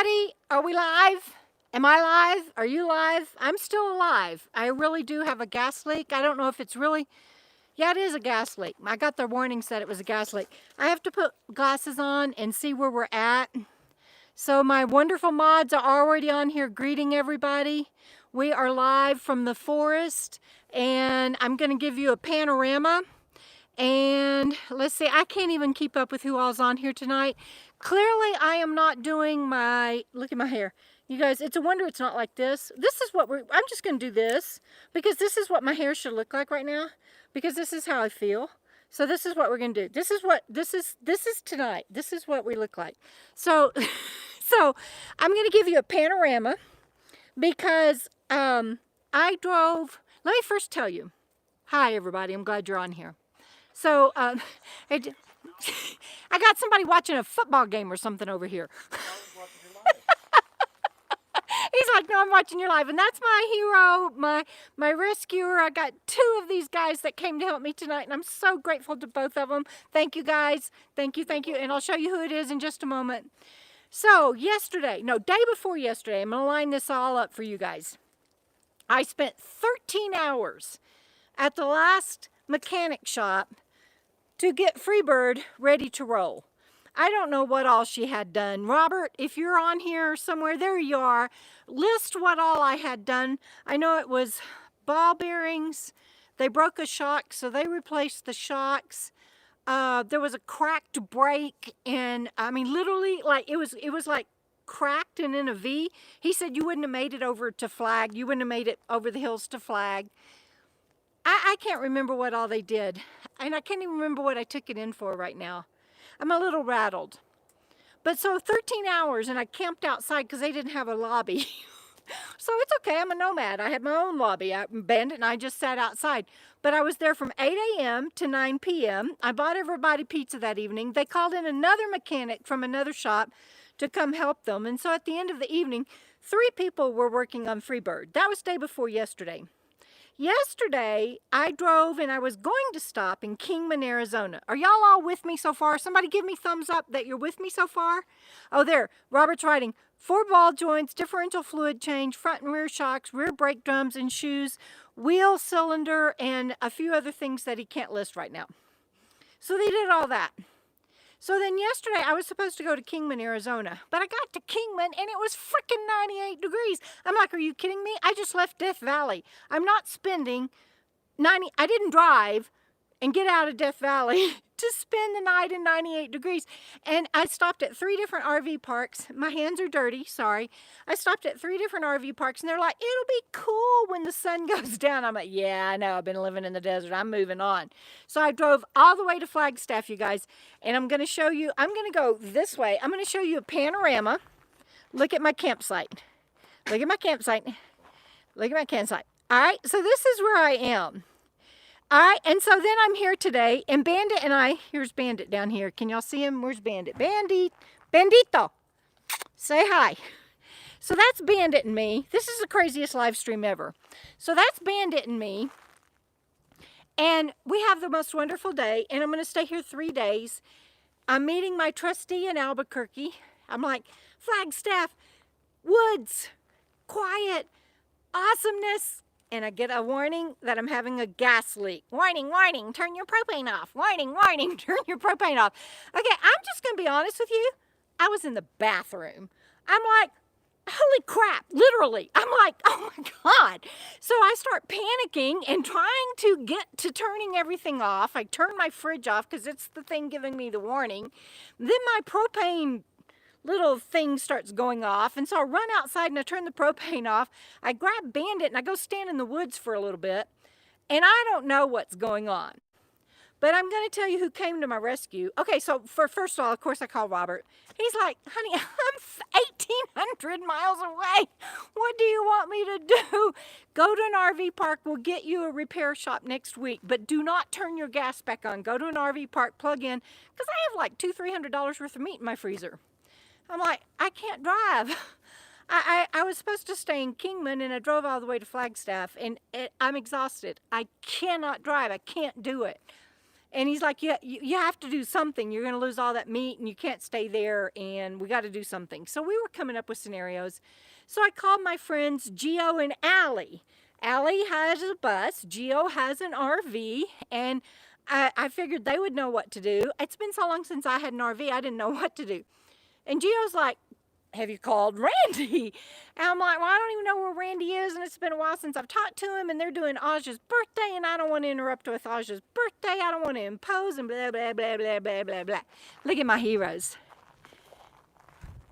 Everybody, are we live? Am I live? Are you live? I'm still alive. I really do have a gas leak. I don't know if it's really... Yeah, it is a gas leak. I got the warnings that it was a gas leak. I have to put glasses on and see where we're at. So my wonderful mods are already on here greeting everybody. We are live from the forest, and I'm going to give you a panorama. And let's see, I can't even keep up with who all's on here tonight. Clearly, I am not doing my... Look at my hair. You guys, it's a wonder it's not like this. This is what I'm just going to do this, because this is what my hair should look like right now, because this is how I feel. So this is what we're going to do. This is tonight. This is what we look like. So, so I'm going to give you a panorama, because I drove... Let me first tell you. Hi, everybody. I'm glad you're on here. So, I got somebody watching a football game or something over here. He's like, no, I'm watching your live. And that's my hero, my rescuer. I got 2 of these guys that came to help me tonight, and I'm so grateful to both of them. Thank you, guys. Thank you, thank you. And I'll show you who it is in just a moment. So, day before yesterday, I'm going to line this all up for you guys. I spent 13 hours at the last mechanic shop to get FREEBIRD ready to roll. I don't know what all she had done. Robert, if you're on here somewhere, there you are. List what all I had done. I know it was ball bearings. They broke a shock, so they replaced the shocks. There was a cracked brake, and I mean, literally, like it was like cracked and in a V. He said you wouldn't have made it over to Flag. You wouldn't have made it over the hills to Flag. I can't remember what all they did, and I can't even remember what I took it in for right now. I'm a little rattled. But so 13 hours, and I camped outside because they didn't have a lobby. So it's okay, I'm a nomad. I had my own lobby. Bandit and I just sat outside. But I was there from 8 a.m. to 9 p.m. I bought everybody pizza that evening. They called in another mechanic from another shop to come help them. And so at the end of the evening, 3 people were working on FREEBIRD. That was day before yesterday. Yesterday, I drove and I was going to stop in Kingman, Arizona. Are y'all all with me so far? Somebody give me thumbs up that you're with me so far. Oh, there. Robert's writing. 4 ball joints, differential fluid change, front and rear shocks, rear brake drums and shoes, wheel cylinder, and a few other things that he can't list right now. So they did all that. So then yesterday, I was supposed to go to Kingman, Arizona, but I got to Kingman and it was freaking 98 degrees. I'm like, are you kidding me? I just left Death Valley. I'm not spending I didn't drive and get out of Death Valley to spend the night in 98 degrees. And I stopped at 3 different RV parks. My hands are dirty, sorry. I stopped at 3 different RV parks, and they're like, it'll be cool when the sun goes down. I'm like, yeah, I know, I've been living in the desert. I'm moving on. So I drove all the way to Flagstaff, you guys, and I'm going to show you, I'm going to go this way. I'm going to show you a panorama. Look at my campsite. Look at my campsite. Look at my campsite. All right, so this is where I am. All right, and so then I'm here today, and Bandit and I, here's Bandit down here. Can y'all see him? Where's Bandit? Bandito, say hi. So that's Bandit and me. This is the craziest live stream ever. So that's Bandit and me, and we have the most wonderful day, and I'm going to stay here 3 days. I'm meeting my trustee in Albuquerque. I'm like, Flagstaff, woods, quiet, awesomeness. And I get a warning that I'm having a gas leak. Warning, warning, turn your propane off. Warning, warning, turn your propane off. Okay, I'm just going to be honest with you. I was in the bathroom. I'm like, holy crap, literally. I'm like, oh my God. So I start panicking and trying to get to turning everything off. I turn my fridge off because it's the thing giving me the warning. Then my propane little thing starts going off, and so I run outside and I turn the propane off. I grab Bandit and I go stand in the woods for a little bit, and I don't know what's going on. But I'm going to tell you who came to my rescue. Okay, so first of all, of course, I call Robert. He's like, honey, I'm 1,800 miles away. What do you want me to do? Go to an RV park. We'll get you a repair shop next week, but do not turn your gas back on. Go to an RV park, plug in, because I have like $200-300 worth of meat in my freezer. I'm like, I can't drive. I was supposed to stay in Kingman, and I drove all the way to Flagstaff, and I'm exhausted. I cannot drive. I can't do it. And he's like, you have to do something. You're going to lose all that meat and you can't stay there, and we got to do something. So we were coming up with scenarios. So I called my friends Geo and Allie. Allie has a bus, Geo has an RV, and I figured they would know what to do. It's been so long since I had an RV, I didn't know what to do. And Geo's like, have you called Randy? And I'm like, well, I don't even know where Randy is, and it's been a while since I've talked to him, and they're doing Aja's birthday, and I don't want to interrupt with Aja's birthday. I don't want to impose, and blah, blah, blah, blah, blah, blah, blah. Look at my heroes.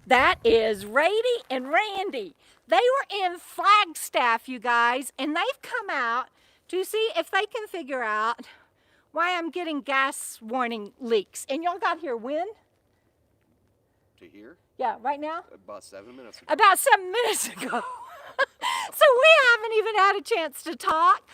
That is Radie and Randy. They were in Flagstaff, you guys, and they've come out to see if they can figure out why I'm getting gas warning leaks. And y'all got here when? To here? Yeah, right now? About 7 minutes ago. About 7 minutes ago. So we haven't even had a chance to talk.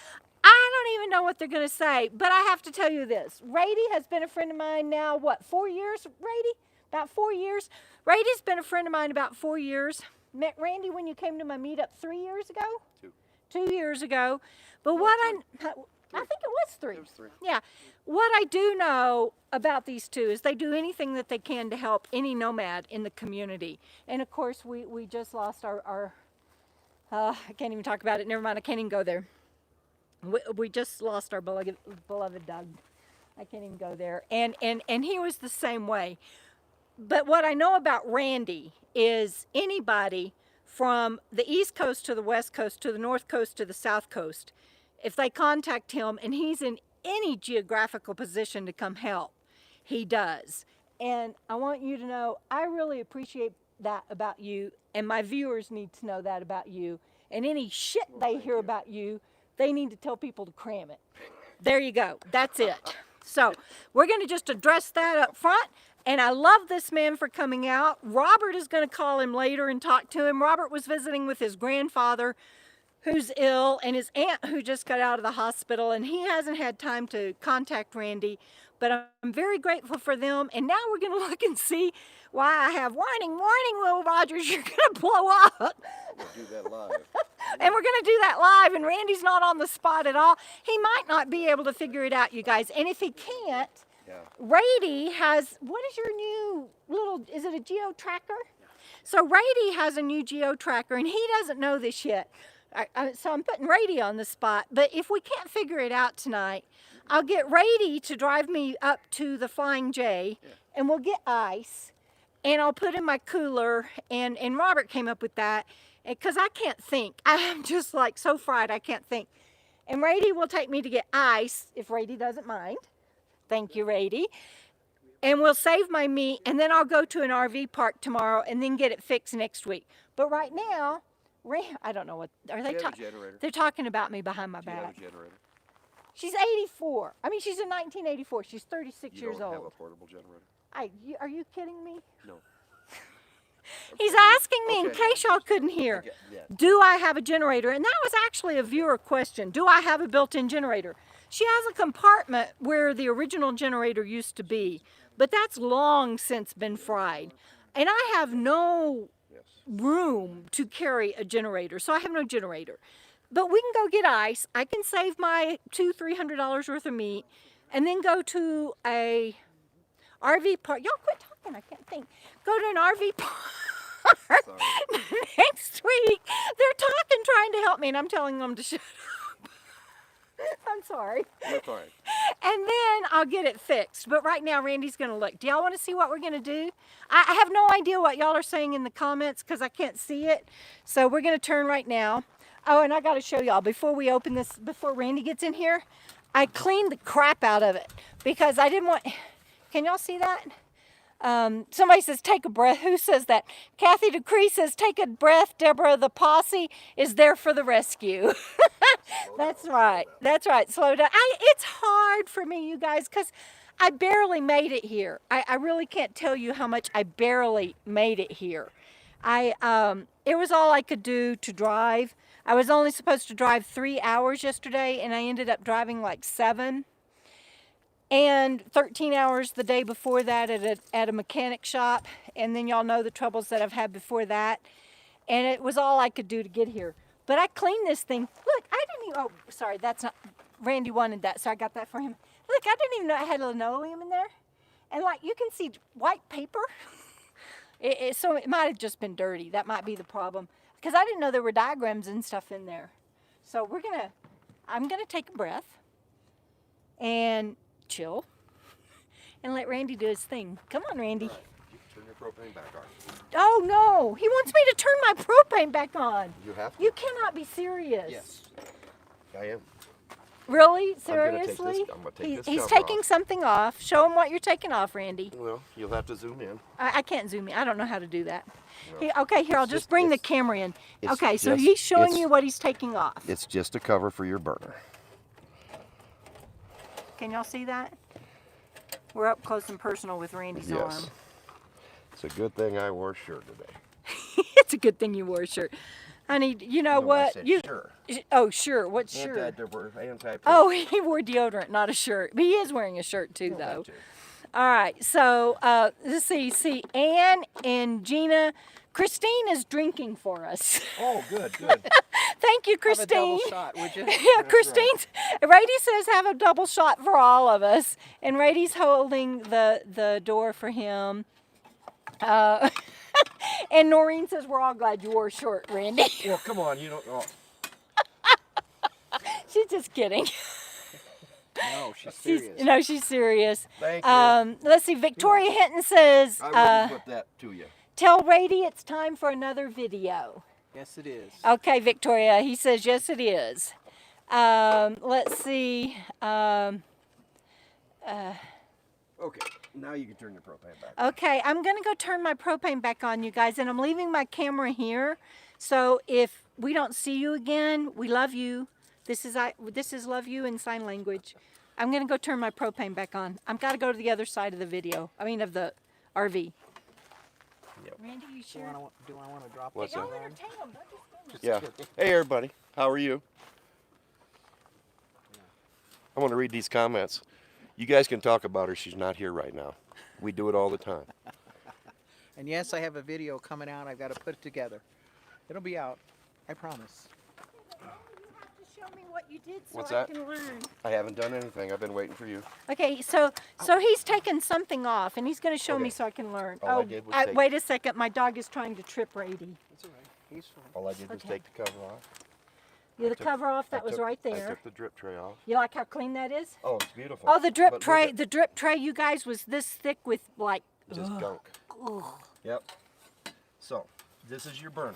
I don't even know what they're going to say, but I have to tell you this. Radie has been a friend of mine now, what, 4 years, Radie? About 4 years? Radie's been a friend of mine about 4 years. Met Randy when you came to my meetup 3 years ago? 2 years ago. But what I think it was 3. It was 3. Yeah. What I do know about these two is they do anything that they can to help any nomad in the community. And of course, we just lost our I can't even talk about it. Never mind, I can't even go there. We just lost our beloved Doug. I can't even go there. And he was the same way. But what I know about Randy is anybody from the East Coast to the West Coast to the North Coast to the South Coast, if they contact him and he's in any geographical position to come help, he does. And I want you to know, I really appreciate that about you, and my viewers need to know that about you. And any shit they hear about you, they need to tell people to cram it. There you go. That's it. So we're going to just address that up front. And I love this man for coming out. Robert is going to call him later and talk to him. Robert was visiting with his grandfather, who's ill, and his aunt, who just got out of the hospital, and he hasn't had time to contact Randy. But I'm very grateful for them. And now we're going to look and see why I have warning, Will Rogers, you're going to blow up. We'll do that live. And we're going to do that live, and Randy's not on the spot at all. He might not be able to figure it out, you guys. And if he can't, Yeah. Radie has, what is your new little, is it a geo tracker? Yeah. So Radie has a new geo tracker, and he doesn't know this yet. So I'm putting Radie on the spot. But if we can't figure it out tonight, I'll get Radie to drive me up to the Flying J, and we'll get ice, and I'll put in my cooler, and Robert came up with that, because I can't think. I'm just like so fried I can't think. And Radie will take me to get ice, if Radie doesn't mind. Thank you, Radie. And we'll save my meat, and then I'll go to an RV park tomorrow and then get it fixed next week. But right now, I don't know what, are they talking? They're talking about me behind my back. Do you have a generator? She's 84. I mean, she's in 1984. She's 36 years old. You don't have a portable generator? Are you kidding me? No. He's asking me in case y'all couldn't hear. Do I have a generator? And that was actually a viewer question. Do I have a built-in generator? She has a compartment where the original generator used to be, but that's long since been fried. And I have no room to carry a generator, so I have no generator. But we can go get ice. I can save my $200-300 worth of meat, and then go to a RV park. Y'all quit talking, I can't think. Go to an RV park next week. They're talking, trying to help me, and I'm telling them to shut up. I'm sorry. That's all right. And then I'll get it fixed. But right now, Randy's going to look. Do y'all want to see what we're going to do? I have no idea what y'all are saying in the comments because I can't see it. So we're going to turn right now. Oh, and I got to show y'all before we open this, before Randy gets in here, I cleaned the crap out of it because I didn't want, can y'all see that? Somebody says, take a breath. Who says that? Kathy DeCree says, take a breath. Debra, the posse is there for the rescue. That's right. That's right. Slow down. It's hard for me, you guys, because I barely made it here. I really can't tell you how much I barely made it here. It was all I could do to drive. I was only supposed to drive 3 hours yesterday, and I ended up driving like 7. And 13 hours the day before that at a mechanic shop. And then y'all know the troubles that I've had before that. And it was all I could do to get here. But I cleaned this thing. Look, I didn't even, oh, sorry, that's not, Randy wanted that, so I got that for him. Look, I didn't even know I had linoleum in there. And like you can see white paper. So it might have just been dirty. That might be the problem. Because I didn't know there were diagrams and stuff in there. So I'm gonna take a breath and chill and let Randy do his thing. Come on, Randy. Right. You can turn your propane back on. Oh no, he wants me to turn my propane back on. You have to? You cannot be serious. Yes. I am. Really? I'm gonna Seriously? take this He's cover taking off. something off. Show him what you're taking off, Randy. Well, you'll have to zoom in. I can't zoom in. I don't know how to do that. No. Okay, here, I'll It's just just- bring the it's- camera in. it's Okay, so just- he's showing it's- you what he's taking off. It's just a cover for your burner. Can y'all see that? We're up close and personal with Randy's arm. Yes. It's a good thing I wore a shirt today. It's a good thing you wore a shirt. Honey, you know No, I what? said You sure. Oh, sure. What shirt? Anti-prev. Oh, he wore deodorant, not a shirt. But he is wearing a shirt too, Don't though. have to. All right, so let's see, Ann and Gina. Christine is drinking for us. Oh, good. Thank you, Have a Christine. double shot, would you? Yeah, Christine's. Radie says have a double shot for all of us, and Radie's holding the door for him. And Noreen says we're all glad you wore a shirt, Randy. Well, come on. You don't. Oh. She's just kidding. No, she's serious. No, she's serious. Thank you. Let's see. Victoria Hinton says, I will put that to you. "Tell Radie it's time for another video." Yes, it is. Okay, Victoria. He says yes, it is. Let's see. Okay. Now you can turn your propane back. Okay, I'm gonna go turn my propane back on, you guys, and I'm leaving my camera here. So if we don't see you again, we love you. This is love you in sign language. I'm gonna go turn my propane back on. I've got to go to the other side of the video. I mean, of the RV. Yep. Randy, you Do sure? I want to drop What's this that? Don't on? entertain them. Don't just Yeah. Hey, everybody. How are you? I want to read these comments. You guys can talk about her. She's not here right now. We do it all the time. And yes, I have a video coming out. I've got to put it together. It'll be out. I promise. You have to show me what you did so What's I that? can learn. I haven't done anything. I've been waiting for you. Okay, so he's taken something off, and he's going to show me Okay. so I can learn. All I did was take- wait a second. My dog is trying to trip Radie. It's all right. He's fine. All I did was Okay. take the cover off. You the took- cover off. I That was took- right I there. took the drip tray off. You like how clean that is? Oh, it's beautiful. Oh, the drip But look tray. at- The drip tray, you guys, was this thick with like. Just gunk. Ugh. Yep. So, this is your burner.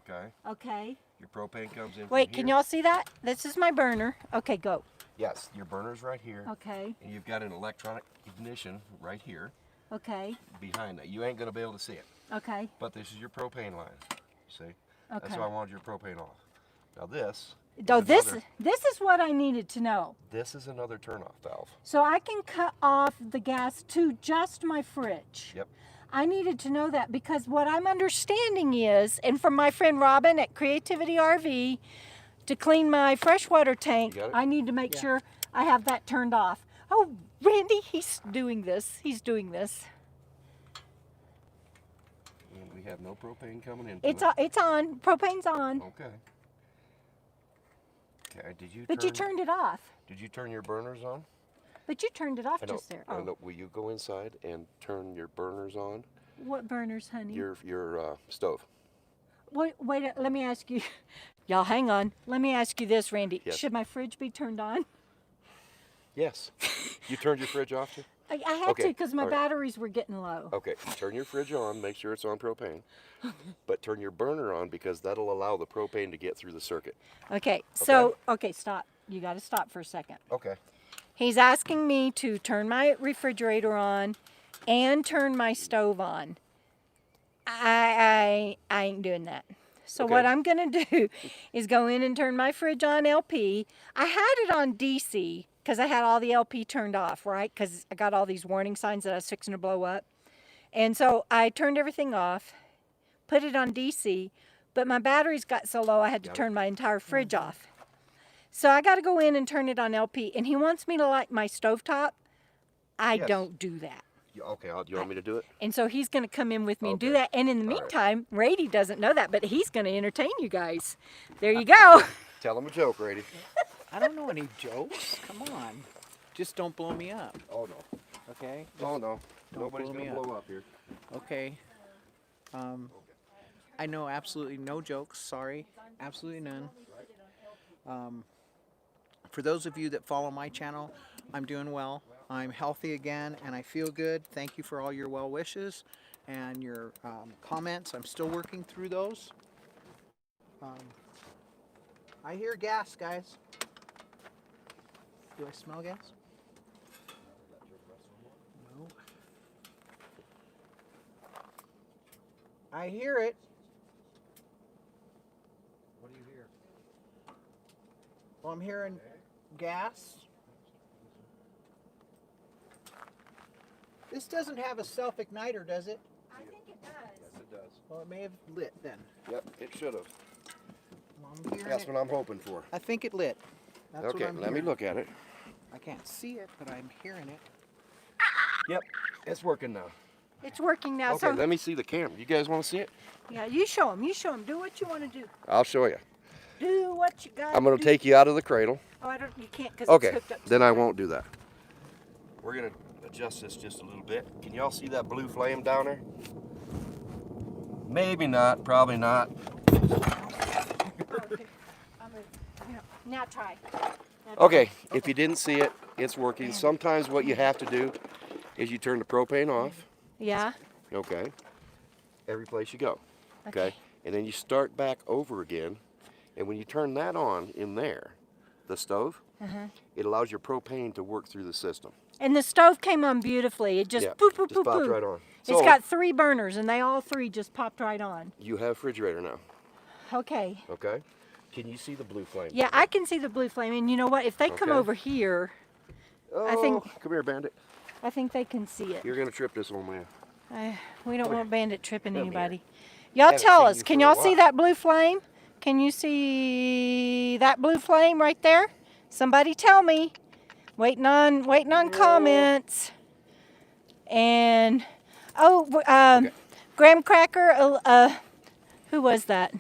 Okay. Okay. Your propane comes in. Wait, from can here. y'all see that? This is my burner. Okay, go. Yes, your burner's right here. Okay. And you've got an electronic ignition right here Okay. behind that. You ain't gonna be able to see it. Okay. But this is your propane line. See? That's Okay. why I wanted your propane off. Now this. Oh, is this another- is what I needed to know. This is another turnoff valve. So I can cut off the gas to just my fridge. Yep. I needed to know that because what I'm understanding is, and from my friend Robin at Creativity RV, to clean my freshwater tank, You got it? I need to make Yeah. sure I have that turned off. Oh, Randy, he's doing this. He's doing this. And we have no propane coming in. It's on. Propane's on. Okay. Okay. Did you? But you turned it off. Did you turn your burners on? But you turned it off I know. just there. I Oh, know. Will you go inside and turn your burners on? what burners, honey? Your stove. Wait, let me ask you. Y'all, hang on. Let me ask you this, Randy. Yes. Should my fridge be turned on? Yes. You turned your fridge off too? I had to Okay, because my all right. batteries were getting low. Okay. Turn your fridge on. Make sure it's on propane. But turn your burner on because that'll allow the propane to get through the circuit. Okay, so, okay, stop. You got to stop for a second. Okay. He's asking me to turn my refrigerator on and turn my stove on. I ain't doing that. So Okay. what I'm going to do is go in and turn my fridge on LP. I had it on DC because I had all the LP turned off, right? Because I got all these warning signs that I was fixing to blow up. And so I turned everything off, put it on DC, but my batteries got so low I had to Got it. turn my entire fridge off. So I got to go in and turn it on LP. And he wants me to light my stovetop. I Yes. don't do that. Okay. Do you want me to do it? And so he's going to come in with me and do Okay. that. And in the All right. meantime, Radie doesn't know that, but he's going to entertain you guys. There you go. Tell him a joke, Radie. I don't know any jokes. Come on. Just don't blow me up, Oh no. okay? Oh no. Don't Nobody's blow me gonna up. blow up here. Okay. I know absolutely no jokes. Sorry, absolutely none. For those of you that follow my channel, I'm doing well. I'm healthy again, and I feel good. Thank you for all your well wishes and your comments. I'm still working through those. I hear gas, guys. Do I smell gas? No. I hear it. What do you hear? Well, I'm hearing gas. This doesn't have a self-igniter, does it? I think it does. Yes, it does. Well, it may have lit then. Yep, it should have. Well, I'm hearing That's it. what I'm hoping for. I think it lit. That's what Okay, I'm let me hearing. look at it. I can't see it, but I'm hearing it. Yep, it's working now. It's working now. Okay, So let me see the camera. You guys want to see it? yeah, you show them. You show them. Do what you want to do. I'll show you. Do what you got. I'm going to take you out of the cradle. Oh, I don't. You can't because Okay, it's hooked up. To then the I mic. won't do that. We're going to adjust this just a little bit. Can y'all see that blue flame down there? Maybe not, probably not. Okay. Now try. Now try. Okay, if you didn't see it, it's working. Sometimes what you have to do is you turn the propane off, Yeah. okay, every place you go, okay? And then you start back over again, and when you turn that on in there, the stove, it allows your propane to work through the system. And the stove came on beautifully. It just Yeah, boop, boop, just boop, popped boop. right on. It's So, got 3 burners, and they all 3 just popped right on. you have a refrigerator now, Okay. okay? Can you see the blue flame? Yeah, I can see the blue flame, and you know what? If they come Okay. over here, Oh, I think- come here, Bandit. I think they can see it. You're going to trip this old man. We don't want Bandit tripping Come here. anybody. Y'all Haven't tell seen us. you Can for a y'all see while. that blue flame? Can you see that blue flame right there? Somebody tell me. Waiting on comments. And Okay. Graham Cracker. Who was that?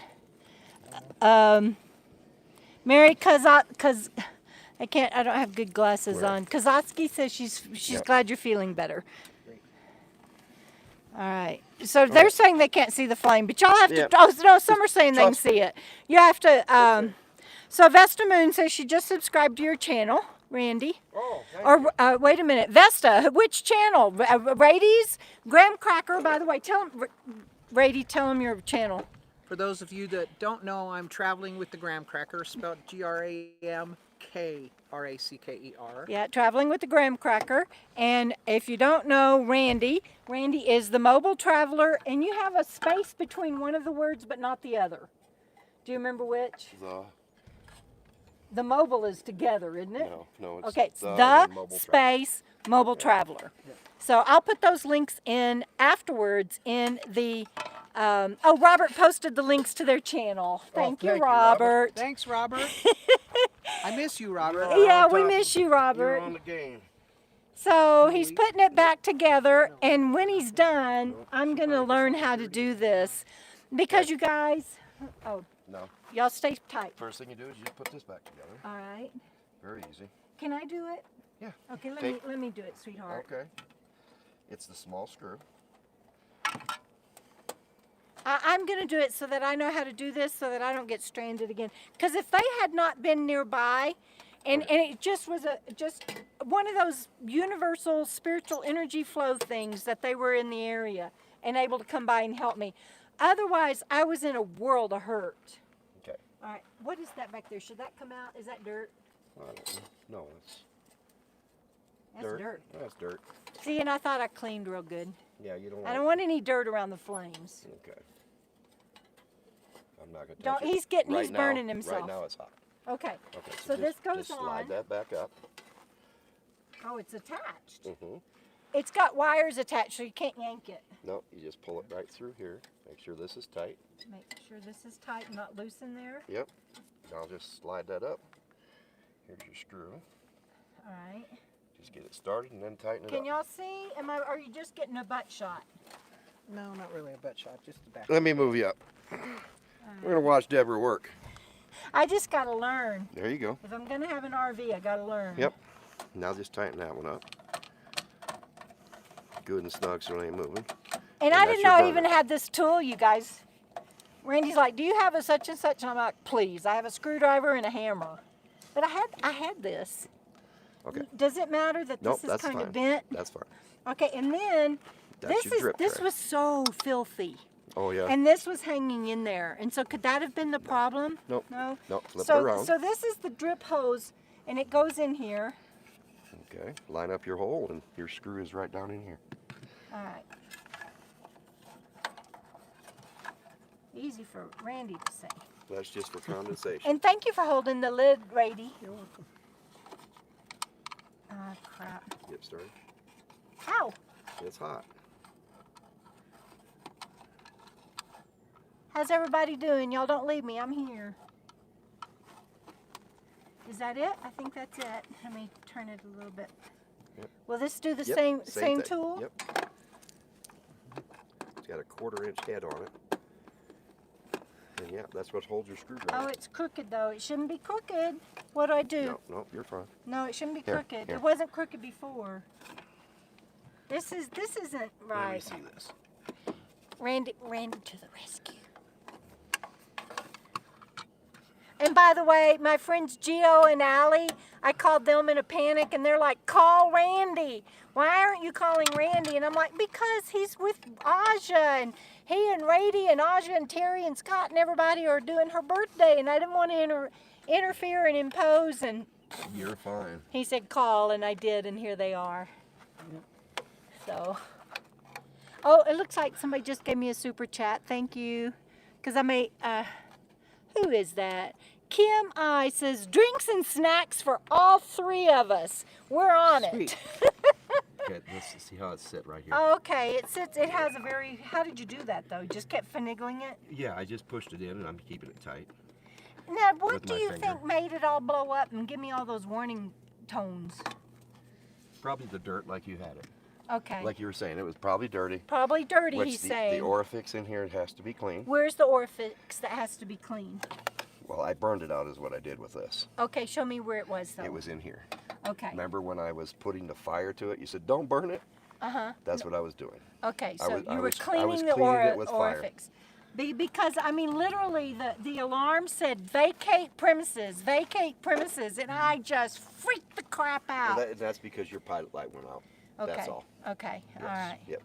Mary cause I don't have good glasses Where? on. Kazatsky says she's Yep. glad you're feeling better. All right. So they're saying they can't see the flame, but y'all have Yep. to. Oh no, some are saying they can trust me. see it. You have to. So Vesta Moon says she just subscribed to your channel, Randy. Oh, thank Or wait a minute, Vesta, which channel? Radie's? Graham Cracker. By the way, tell him, Radie, tell him your channel. For those of you that don't know, I'm traveling with the Graham Cracker, spelled Gramkracker. Yeah, traveling with the Graham Cracker. And if you don't know Randy is the mobile traveler, and you have a space between one of the words but not the other. Do you remember which? The mobile is together, isn't it? No, it's Okay, it's the the mobile travel. space mobile traveler. So I'll put those links in afterwards in the. Robert posted the links to their channel. Thank you, thank you, Robert. Robert. Thanks, Robert. I miss you, Robert. Yeah, we top. miss you, You're Robert. on the game. So he's putting it back together, and when he's done, I'm going to learn how to do this. Because you guys, No. y'all stay tight. First thing you do is you just put this back together. All right. Very easy. Can I do it? Yeah. Okay, Take- let me do it, sweetheart. Okay. It's the small screw. I'm going to do it so that I know how to do this so that I don't get stranded again. Because if they had not been nearby, and it just was just one of those universal spiritual energy flow things that they were in the area and able to come by and help me. Otherwise, I was in a world of hurt. Okay. All right, what is that back there? Should that come out? Is that dirt? I don't know. No, it's That's dirt. That's dirt. See, and I thought I cleaned real good. Yeah, you don't I want. don't want any dirt around the flames. Okay. I'm not gonna Don't- touch it. he's getting- Right he's now- burning himself. Right now it's hot. Okay. Okay. So this just, goes just slide on. that back up. Oh, it's attached. Mm-hmm. It's got wires attached, so you can't yank it. No, you just pull it right through here. Make sure this is tight. Make sure this is tight and not loose in there. Yep. I'll just slide that up. Here's your screw. All right. Just get it started and then tighten it Can up. y'all see? Are you just getting a butt shot? No, not really a butt shot, just the back. Let me move you up. We're gonna watch Debra work. I just gotta learn. There you go. If I'm gonna have an RV, I gotta learn. Yep. Now just tighten that one up. Good and snug so it ain't moving. And I didn't know I even had this tool, you guys. Randy's like, do you have a such and such? And I'm like, please, I have a screwdriver and a hammer. But I had this. Okay. Does it matter that Nope, this is that's kind fine. of bent? That's fine. Okay, and then That's your drip this tray. was so filthy. Oh yeah. And this was hanging in there. And so could that have been the problem? Nope. No? Nope. Flip So, it around. so this is the drip hose, and it goes in here. Okay. Line up your hole, and your screw is right down in here. All right. Easy for Randy to say. That's just for condensation. And thank you for holding the lid, Radie. You're welcome. Oh, crap. Get started. Ow! It's hot. How's everybody doing? Y'all don't leave me. I'm here. Is that it? I think that's it. Let me turn it a little bit. Yep. Will this do the Yep, same thing. tool? Yep. It's got a 1/4-inch head on it. And yeah, that's what holds your screwdriver. Oh, it's crooked though. It shouldn't be crooked. What do I do? No, no, you're fine. No, it shouldn't be Here, crooked. here. It wasn't crooked before. This isn't Let me right. see this. Randy to the rescue. And by the way, my friends Gio and Allie, I called them in a panic and they're like, call Randy. Why aren't you calling Randy? And I'm like, because he's with Aja and he and Radie and Aja and Terry and Scott and everybody are doing her birthday and I didn't want to interfere and impose. And You're fine. he said call and I did and here they are. So, oh, it looks like somebody just gave me a super chat. Thank you. Because I made, who is that? Kim I says, drinks and snacks for all 3 of us. We're on Sweet. it. Okay, let's see how it's set right here. Okay, it has a very, how did you do that though? You just kept finagling it? Yeah, I just pushed it in and I'm keeping it tight. Now, what With do my you finger. think made it all blow up and give me all those warning tones? Probably the dirt like you had it. Okay. Like you were saying, it was probably dirty. Probably dirty, Which he's the saying. orifice in here has to be clean. Where's the orifice that has to be clean? Well, I burned it out is what I did with this. Okay, show me where it was though. It was in here. Okay. Remember when I was putting the fire to it? You said, don't burn it? Uh-huh. That's what I was doing. Okay, I so was- I you were was cleaning the cleaning it with fire. orifice. Because, I mean, literally, the alarm said, vacate premises, and I just freaked the crap out. Well, that's because your pilot light went out. Okay, That's all. okay, Yes. all right. Yep.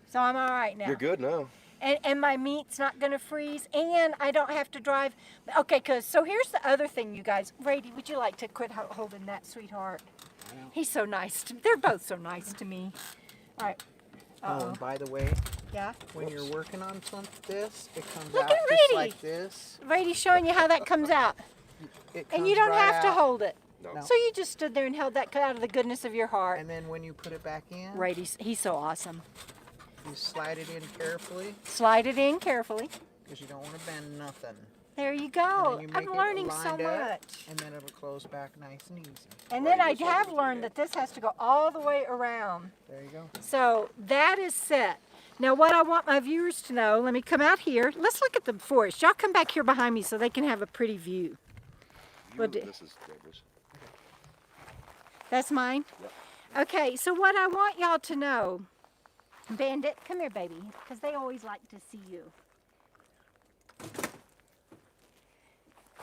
So I'm all right now. You're good now. And my meat's not going to freeze, and I don't have to drive. Okay, so here's the other thing, you guys. Radie, would you like to quit holding that, sweetheart? He's so nice. They're both so nice to me. All right. Oh, Uh-oh. and by the way, Yeah? when you're working on this, it comes Look out at just Radie. like this. Radie's showing you how that comes out. It And you comes don't right have to out, hold it. No. No. So you just stood there and held that out of the goodness of your heart. And then when you put it back in, He's so awesome. you slide it in carefully Slide it in carefully. because you don't want to bend nothing. There you And go. then you I'm make it learning so lined up, much. And then it'll close back nice and easy. And then I Right, just have like learned that this has to go all the way around. There you go. So that is set. Now what I want my viewers to know, let me come out here. Let's look at the forest. Y'all come back here behind me so they can have a pretty view. We'll do- This is Debra's. That's mine? Yep. Okay, so what I want y'all to know, Bandit, come here, baby, because they always like to see you.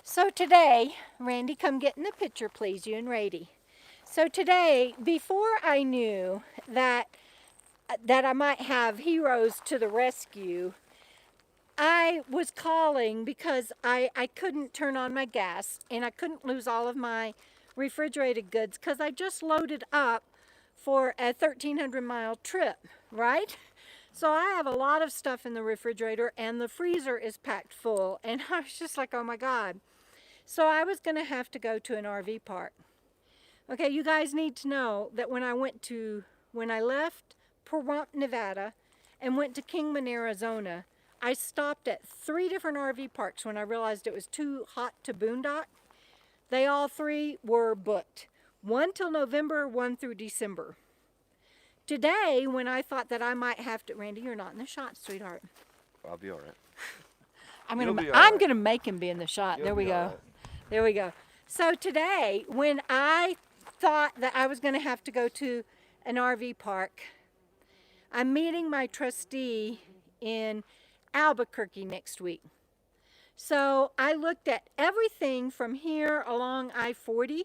So today, Randy, come get in the picture, please, you and Radie. So today, before I knew that I might have heroes to the rescue, I was calling because I couldn't turn on my gas and I couldn't lose all of my refrigerated goods because I just loaded up for a 1,300-mile trip, right? So I have a lot of stuff in the refrigerator and the freezer is packed full. And I was just like, oh my God. So I was going to have to go to an RV park. Okay, you guys need to know that when I left Pahrump, Nevada and went to Kingman, Arizona, I stopped at 3 different RV parks when I realized it was too hot to boondock. They all 3 were booked. 1 till November, 1 through December. Today, when I thought that I might have to, Randy, you're not in the shot, sweetheart. I'll be all right. I'm You'll gonna be all right. make him be in the shot. You'll There we be all go. right. There we go. So today, when I thought that I was going to have to go to an RV park. I'm meeting my trustee in Albuquerque next week. So I looked at everything from here along I-40.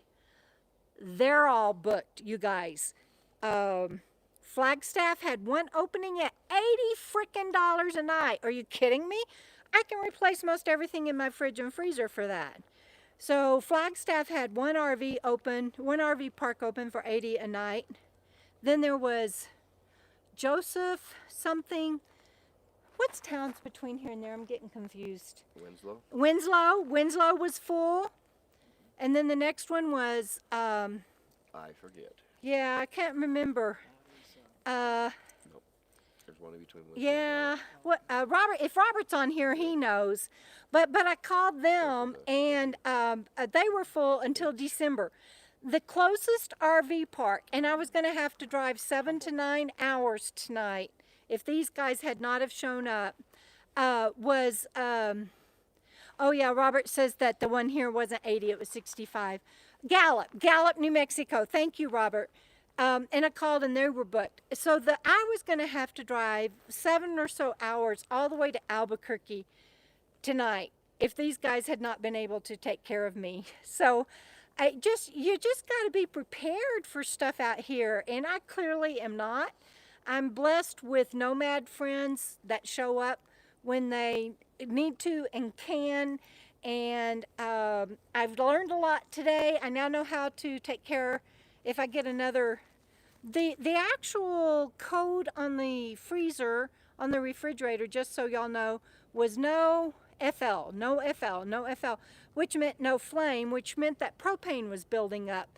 They're all booked, you guys. Flagstaff had one opening at $80 frickin' a night. Are you kidding me? I can replace most everything in my fridge and freezer for that. So Flagstaff had one RV park open for $80 a night. Then there was Joseph something. What's towns between here and there? I'm getting confused. Winslow was full. And then the next one was, I forget. yeah, I can't remember. Nope. There's one in between. Yeah, what Robert? If Robert's on here, he knows. But I called them, and they were full until December. The closest RV park, and I was going to have to drive 7 to 9 hours tonight if these guys had not have shown up, was, oh yeah, Robert says that the one here wasn't 80, it was 65. Gallup, New Mexico. Thank you, Robert. And I called and they were booked. So I was going to have to drive 7 or so hours all the way to Albuquerque tonight if these guys had not been able to take care of me. So you just got to be prepared for stuff out here, and I clearly am not. I'm blessed with nomad friends that show up when they need to and can, and I've learned a lot today. I now know how to take care if I get another. The actual code on the freezer, on the refrigerator, just so y'all know, was no FL, which meant no flame, which meant that propane was building up.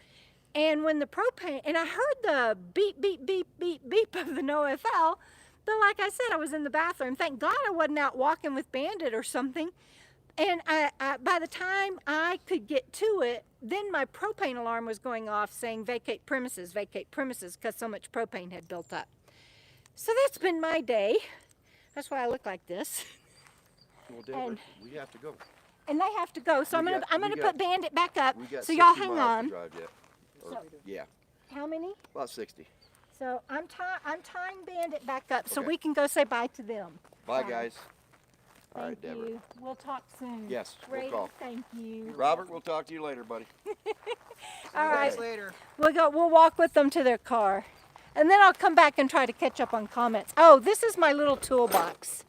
And when the propane, and I heard the beep, beep, beep, beep, beep of the no FL, but like I said, I was in the bathroom. Thank God I wasn't out walking with Bandit or something. And by the time I could get to it, then my propane alarm was going off saying vacate premises, because so much propane had built up. So that's been my day. That's why I look like this. Well, Debra, we have to go. And they have to go, so I'm gonna put Bandit back up. We got So y'all 60 hang miles on. to drive yet. Yeah, How many? about 60. So I'm tying Bandit back up so Okay. we can go say bye to them. Bye, Bye. guys. All Thank right, Debra. you. We'll talk soon. Yes, we'll Radie, call. thank you. Robert, we'll talk to you later, buddy. All See you right. guys later. We'll walk with them to their car. And then I'll come back and try to catch up on comments. Oh, this is my little toolbox.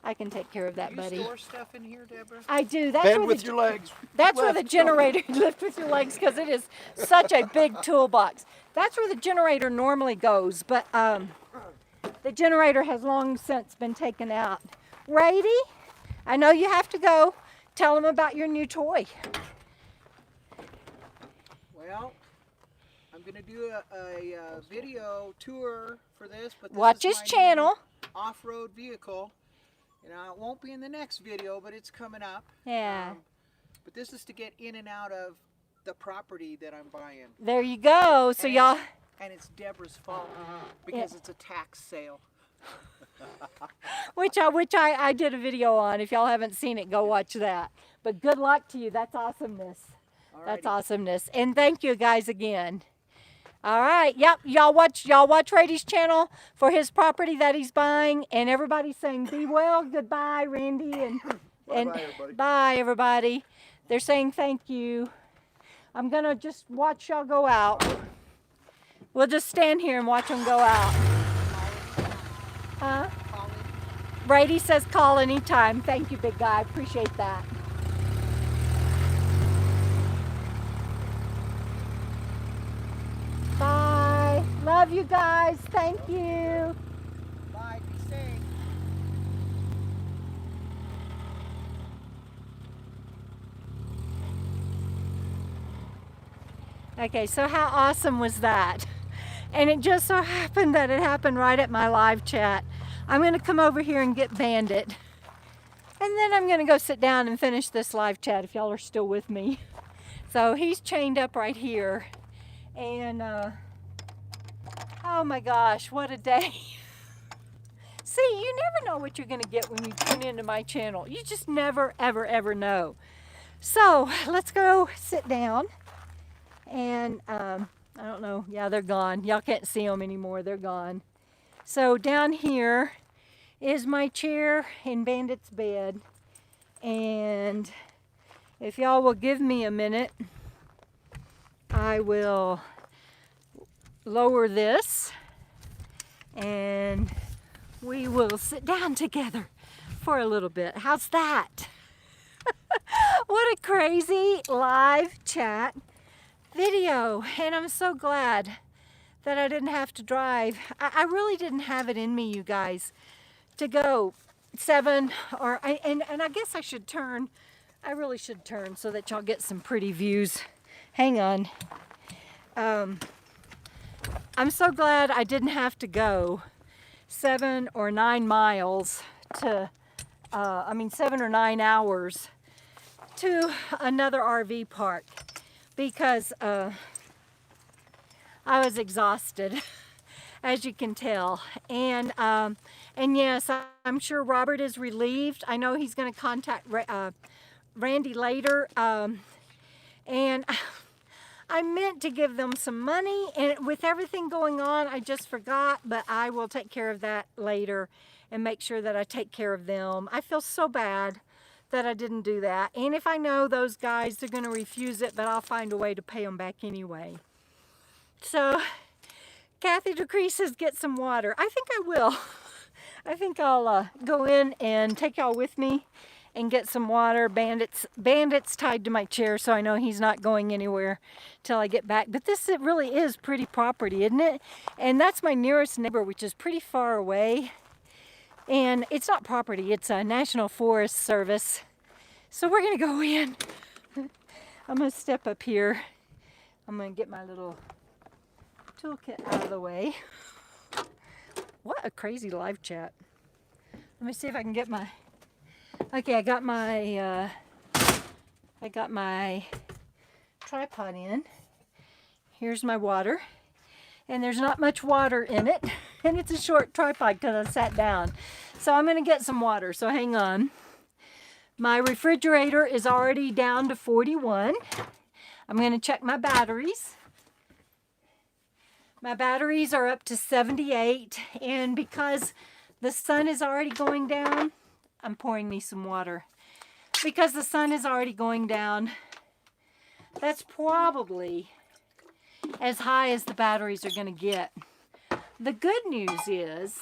I can take care of that, You buddy. store stuff in here, Debra? I do. That's Bend where with the, your legs. That's where the Left. generator, lift with your legs, because it is such a big toolbox. That's where the generator normally goes, but the generator has long since been taken out. Radie, I know you have to go. Tell them about your new toy. Well, I'm going to do a video tour for this, but this Watch is his my channel. new off-road vehicle. You know, it won't be in the next video, but it's coming up. Yeah. But this is to get in and out of the property that I'm buying. There you go. So And y'all, And it's Debra's fault because it's a tax sale. which I did a video on. If y'all haven't seen it, go watch that. But good luck to you. That's awesomeness. That's Alrighty. awesomeness. And thank you guys again. All right. Yep. Y'all watch Radie's channel for his property that he's buying. And everybody's saying, be well. Goodbye, Randy. And Bye-bye, everybody. bye, everybody. They're saying thank you. I'm going to just watch y'all go out. We'll just stand here and watch them go out. Huh? Holly, Radie says call anytime. Thank you, big guy. Appreciate that. Bye. Love you guys. Thank you. bye, be safe. Okay, so how awesome was that? And it just so happened that it happened right at my live chat. I'm going to come over here and get Bandit. And then I'm going to go sit down and finish this live chat if y'all are still with me. So he's chained up right here. And, oh my gosh, what a day. See, you never know what you're going to get when you tune into my channel. You just never, ever, ever know. So let's go sit down. And I don't know. Yeah, they're gone. Y'all can't see them anymore. They're gone. So down here is my chair in Bandit's bed. And if y'all will give me a minute, I will lower this and we will sit down together for a little bit. How's that? What a crazy live chat video. And I'm so glad that I didn't have to drive. I really didn't have it in me, you guys, to go 7 or, and I guess I should turn. I really should turn so that y'all get some pretty views. Hang on. I'm so glad I didn't have to go 7 or 9 miles to, 7 or 9 hours to another RV park because I was exhausted, as you can tell. And yes, I'm sure Robert is relieved. I know he's going to contact Randy later. And I meant to give them some money, and with everything going on, I just forgot, but I will take care of that later and make sure that I take care of them. I feel so bad that I didn't do that. And if I know those guys, they're going to refuse it, but I'll find a way to pay them back anyway. So, Kathy DeCree says get some water. I think I will. I think I'll go in and take y'all with me and get some water. Bandit's tied to my chair, so I know he's not going anywhere till I get back. But this, it really is pretty property, isn't it? And that's my nearest neighbor, which is pretty far away. And it's not property, it's a National Forest Service. So we're gonna go in. I'm gonna step up here. I'm gonna get my little toolkit out of the way. What a crazy live chat. Let me see if I can get my, okay, I got my tripod in. Here's my water. And there's not much water in it. And it's a short tripod because I sat down. So I'm going to get some water. So hang on. My refrigerator is already down to 41. I'm going to check my batteries. My batteries are up to 78. And because the sun is already going down, I'm pouring me some water. Because the sun is already going down, that's probably as high as the batteries are going to get. The good news is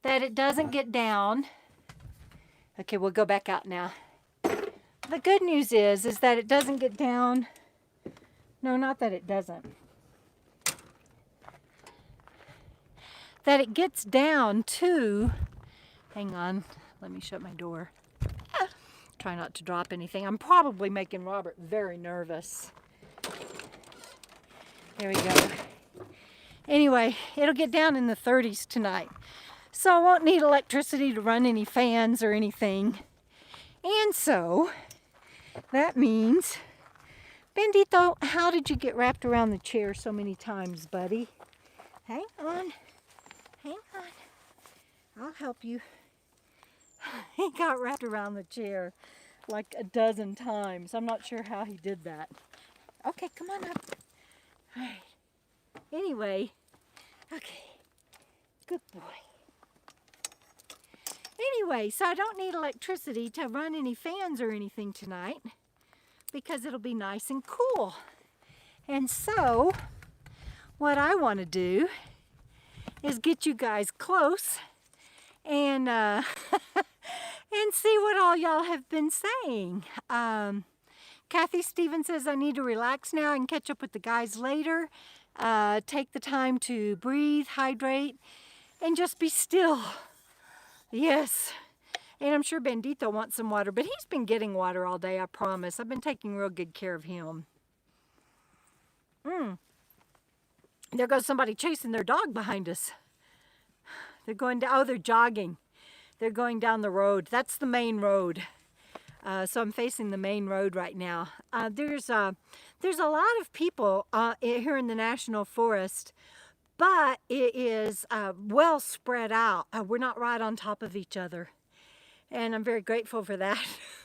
that it doesn't get down. Okay, we'll go back out now. The good news is that it doesn't get down. No, not that it doesn't. That it gets down to, hang on, let me shut my door. Try not to drop anything. I'm probably making Robert very nervous. There we go. Anyway, it'll get down in the 30s tonight. So I won't need electricity to run any fans or anything. And so, that means, Bandito, how did you get wrapped around the chair so many times, buddy? Hang on. Hang on. I'll help you. He got wrapped around the chair like a dozen times. I'm not sure how he did that. Okay, come on up. All right. Anyway, okay. Good boy. Anyway, so I don't need electricity to run any fans or anything tonight because it'll be nice and cool. And so, what I want to do is get you guys close and and see what all y'all have been saying. Kathy Stevens says, I need to relax now and catch up with the guys later. Take the time to breathe, hydrate, and just be still. Yes. And I'm sure Bandito wants some water, but he's been getting water all day, I promise. I've been taking real good care of him. There goes somebody chasing their dog behind us. They're going down, oh, they're jogging. They're going down the road. That's the main road. So I'm facing the main road right now. There's a lot of people here in the National Forest, but it is well spread out. We're not right on top of each other. And I'm very grateful for that.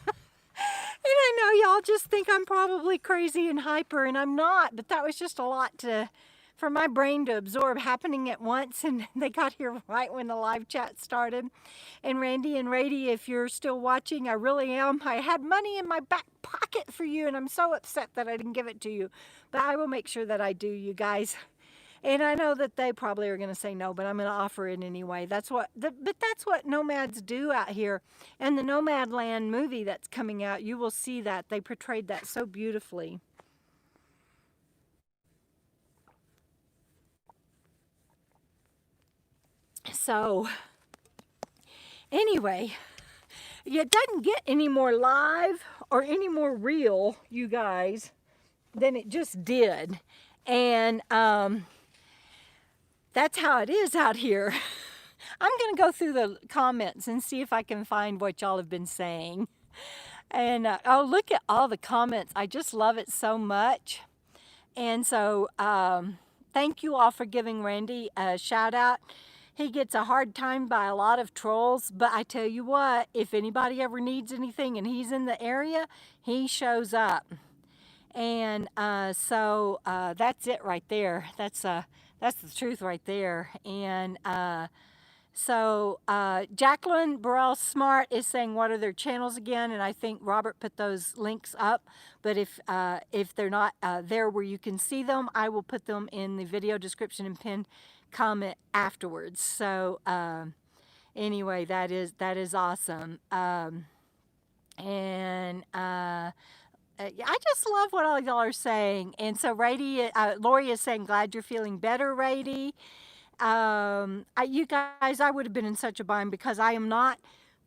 And I know y'all just think I'm probably crazy and hyper, and I'm not, but that was just a lot for my brain to absorb happening at once, and they got here right when the live chat started. And Randy and Radie, if you're still watching, I really am. I had money in my back pocket for you, and I'm so upset that I didn't give it to you, but I will make sure that I do, you guys. And I know that they probably are going to say no, but I'm going to offer it anyway. But that's what nomads do out here. And the Nomadland movie that's coming out, you will see that. They portrayed that so beautifully. So, anyway, it doesn't get any more live or any more real, you guys, than it just did. And, that's how it is out here. I'm going to go through the comments and see if I can find what y'all have been saying. And oh, look at all the comments. I just love it so much. And so thank you all for giving Randy a shout out. He gets a hard time by a lot of trolls, but I tell you what, if anybody ever needs anything and he's in the area, he shows up. And so that's it right there. That's the truth right there. And so Jacqueline Burrell Smart is saying, what are their channels again? And I think Robert put those links up. But if they're not there where you can see them, I will put them in the video description and pinned comment afterwards. So anyway, that is awesome. And I just love what all y'all are saying. And so Radie, Lori is saying, glad you're feeling better, Radie. You guys, I would have been in such a bind because I am not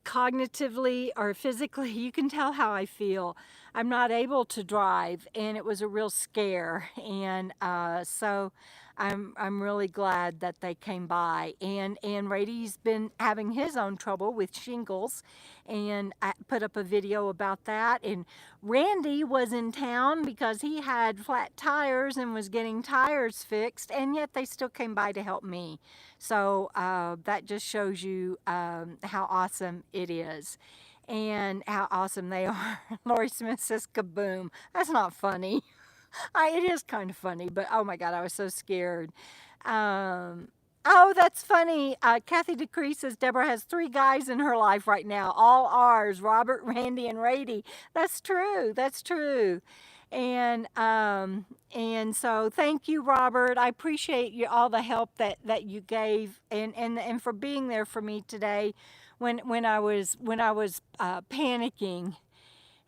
cognitively or physically, you can tell how I feel. I'm not able to drive, and it was a real scare. And so I'm really glad that they came by. And Radie's been having his own trouble with shingles, and I put up a video about that. And Randy was in town because he had flat tires and was getting tires fixed, and yet they still came by to help me. So that just shows you how awesome it is and how awesome they are. Lori Smith says, kaboom. That's not funny. It is kind of funny, but oh my God, I was so scared. Oh, that's funny. Kathy Decree says Deborah has 3 guys in her life right now, all ours, Robert, Randy, and Radie. That's true. That's true. And so thank you, Robert. I appreciate you all the help that you gave and for being there for me today when I was panicking.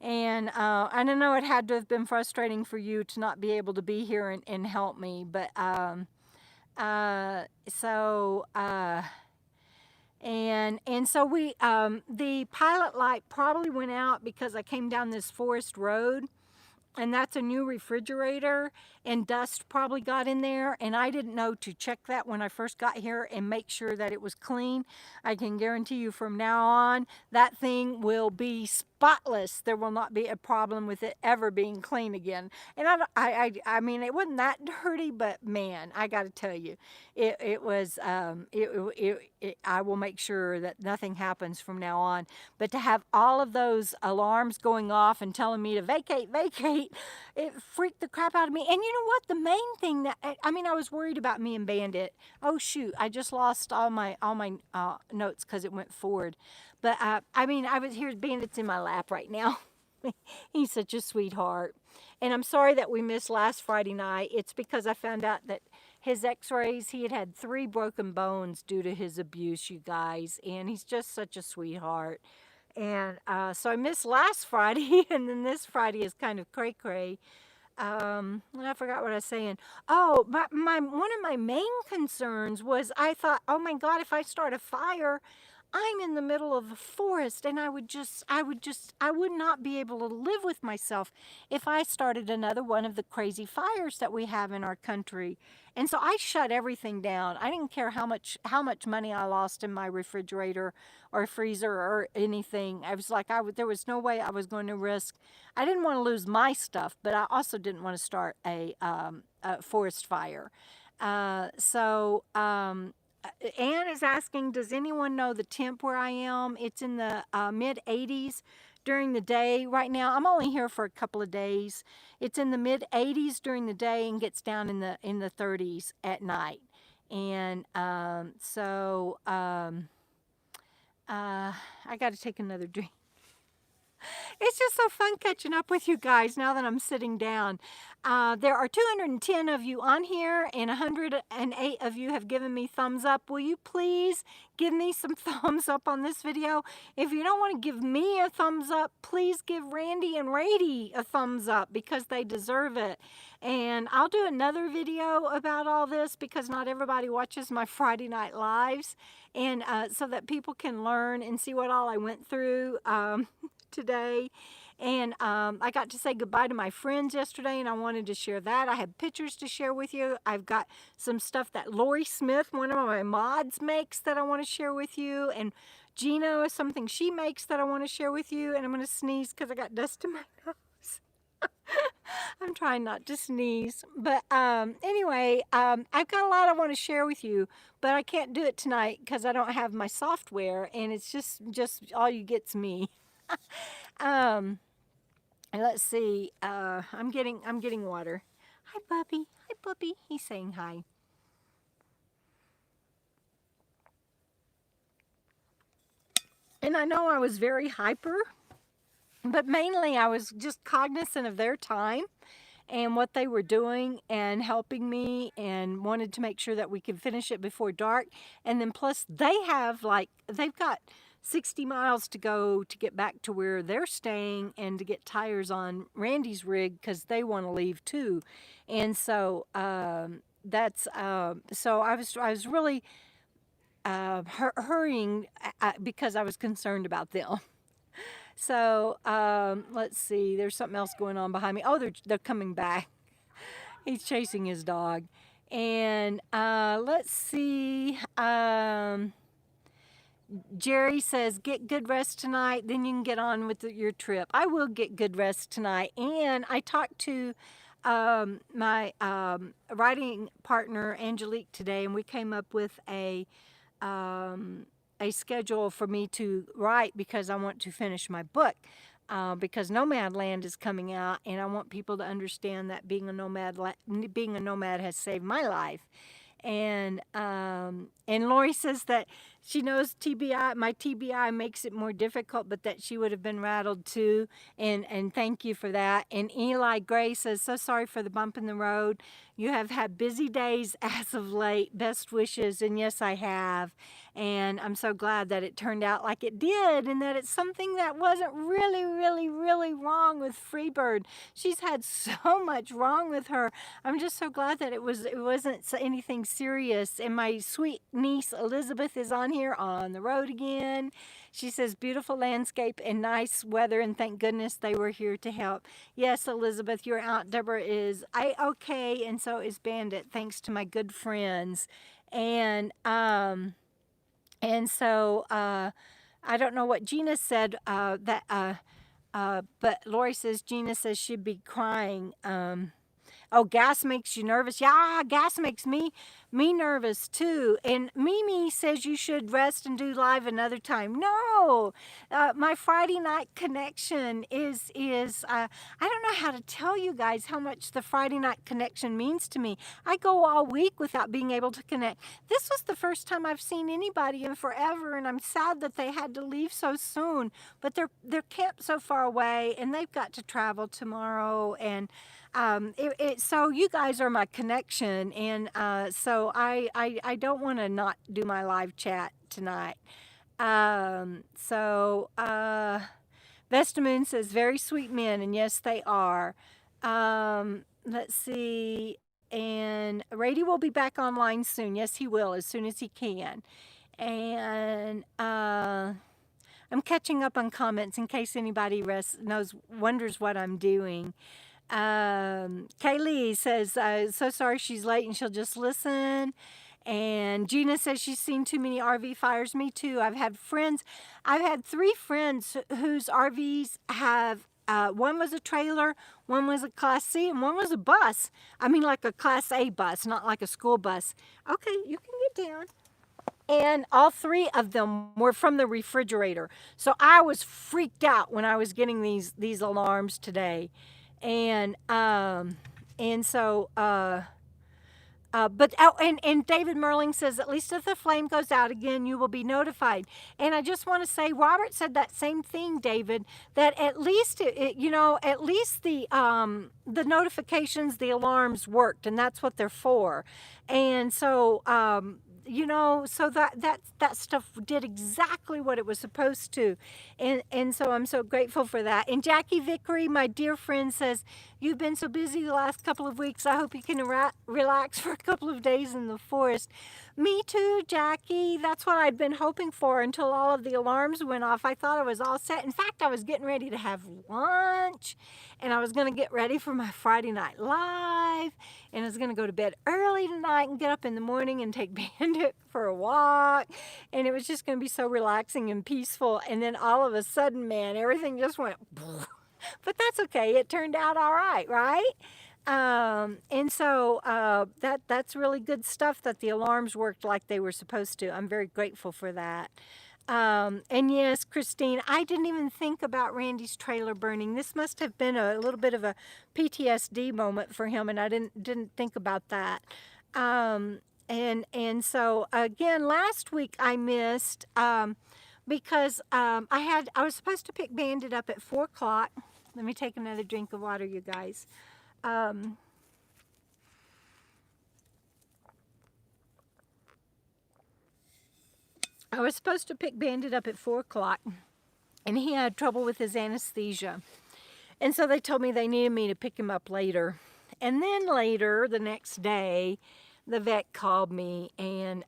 And I don't know, it had to have been frustrating for you to not be able to be here and help me, but so we the pilot light probably went out because I came down this forest road, and that's a new refrigerator, and dust probably got in there, and I didn't know to check that when I first got here and make sure that it was clean. I can guarantee you from now on that thing will be spotless. There will not be a problem with it ever being clean again. And I mean, it wasn't that dirty, but man, I got to tell you, it was I will make sure that nothing happens from now on. But to have all of those alarms going off and telling me to vacate, it freaked the crap out of me. And you know what? The main thing that I mean, I was worried about me and Bandit. Oh shoot, I just lost all my notes because it went forward. But I mean, here's Bandit's in my lap right now. He's such a sweetheart. And I'm sorry that we missed last Friday night. It's because I found out that his x-rays, he had 3 broken bones due to his abuse, you guys. And he's just such a sweetheart. And so I missed last Friday, and then this Friday is kind of cray-cray. I forgot what I was saying. Oh, one of my main concerns was I thought, oh my God, if I start a fire, I'm in the middle of a forest, and I would not be able to live with myself if I started another one of the crazy fires that we have in our country. And so I shut everything down. I didn't care how much money I lost in my refrigerator or freezer or anything. I was like, there was no way I was going to risk. I didn't want to lose my stuff, but I also didn't want to start a forest fire. Anne is asking, does anyone know the temp where I am? It's in the mid 80s during the day right now. I'm only here for a couple of days. It's in the mid 80s during the day and gets down in the 30s at night. And I got to take another drink. It's just so fun catching up with you guys now that I'm sitting down. There are 210 of you on here, and 108 of you have given me thumbs up. Will you please give me some thumbs up on this video? If you don't want to give me a thumbs up, please give Randy and Radie a thumbs up because they deserve it. And I'll do another video about all this because not everybody watches my Friday Night Lives, and so that people can learn and see what all I went through today. And I got to say goodbye to my friends yesterday, and I wanted to share that. I have pictures to share with you. I've got some stuff that Lori Smith, one of my mods, makes that I want to share with you, and Gina is something she makes that I want to share with you. And I'm going to sneeze because I got dust in my nose. I'm trying not to sneeze, but anyway, I've got a lot I want to share with you, but I can't do it tonight because I don't have my software, and it's just all you get's me. And let's see. I'm getting water. Hi, Bubby. Hi, Bubby. He's saying hi. And I know I was very hyper, but mainly I was just cognizant of their time and what they were doing and helping me, and wanted to make sure that we could finish it before dark. And then plus they've got 60 miles to go to get back to where they're staying and to get tires on Randy's rig because they want to leave too. And so so I was really hurrying because I was concerned about them. So let's see, there's something else going on behind me. Oh, they're coming back. He's chasing his dog. And let's see, Jerry says, get good rest tonight, then you can get on with your trip. I will get good rest tonight. And I talked to my writing partner, Angelique, today, and we came up with a schedule for me to write because I want to finish my book. Because Nomadland is coming out, and I want people to understand that being a nomad has saved my life. And Lori says that she knows TBI, my TBI makes it more difficult, but that she would have been rattled too. And thank you for that. And Eli Gray says, so sorry for the bump in the road. You have had busy days as of late. Best wishes. And yes, I have. And I'm so glad that it turned out like it did, and that it's something that wasn't really, really, really wrong with FREEBIRD. She's had so much wrong with her. I'm just so glad that it wasn't anything serious. And my sweet niece Elizabeth is on here on the road again. She says, beautiful landscape and nice weather, and thank goodness they were here to help. Yes, Elizabeth, your Aunt Debra is okay, and so is Bandit, thanks to my good friends. And so I don't know what Gina said, but Lori says Gina says she'd be crying. Oh, gas makes you nervous. Yeah, gas makes me nervous too. And Mimi says you should rest and do live another time. No, my Friday night connection is I don't know how to tell you guys how much the Friday night connection means to me. I go all week without being able to connect. This was the first time I've seen anybody in forever, and I'm sad that they had to leave so soon. But they're camped so far away, and they've got to travel tomorrow. And so you guys are my connection, and so I don't want to not do my live chat tonight. Vesta Moon says, very sweet men, and yes, they are. Let's see, and Radie will be back online soon. Yes, he will, as soon as he can. And I'm catching up on comments in case anybody wonders what I'm doing. Kaylee says, so sorry she's late and she'll just listen. And Gina says she's seen too many RV fires. Me too. I've had 3 friends whose RVs have, one was a trailer, one was a Class C, and one was a bus. I mean, like a Class A bus, not like a school bus. Okay, you can get down. And all 3 of them were from the refrigerator. So I was freaked out when I was getting these alarms today. And so and David Merling says, at least if the flame goes out again, you will be notified. And I just want to say, Robert said that same thing, David, that at least at least the notifications, the alarms worked, and that's what they're for. And so so that stuff did exactly what it was supposed to. And so I'm so grateful for that. And Jackie Vickery, my dear friend, says, you've been so busy the last couple of weeks. I hope you can relax for a couple of days in the forest. Me too, Jackie. That's what I'd been hoping for until all of the alarms went off. I thought I was all set. In fact, I was getting ready to have lunch, and I was going to get ready for my Friday Night Live, and I was going to go to bed early tonight and get up in the morning and take Bandit for a walk, and it was just going to be so relaxing and peaceful. And then all of a sudden, man, everything just went but that's okay. It turned out all right, right? And so that's really good stuff that the alarms worked like they were supposed to. I'm very grateful for that. And yes, Christine, I didn't even think about Randy's trailer burning. This must have been a little bit of a PTSD moment for him, and I didn't think about that. And so again, last week I missed because I was supposed to pick Bandit up at 4 o'clock. Let me take another drink of water, you guys. I was supposed to pick Bandit up at 4 o'clock, and he had trouble with his anesthesia. And so they told me they needed me to pick him up later. And then later, the next day, the vet called me, and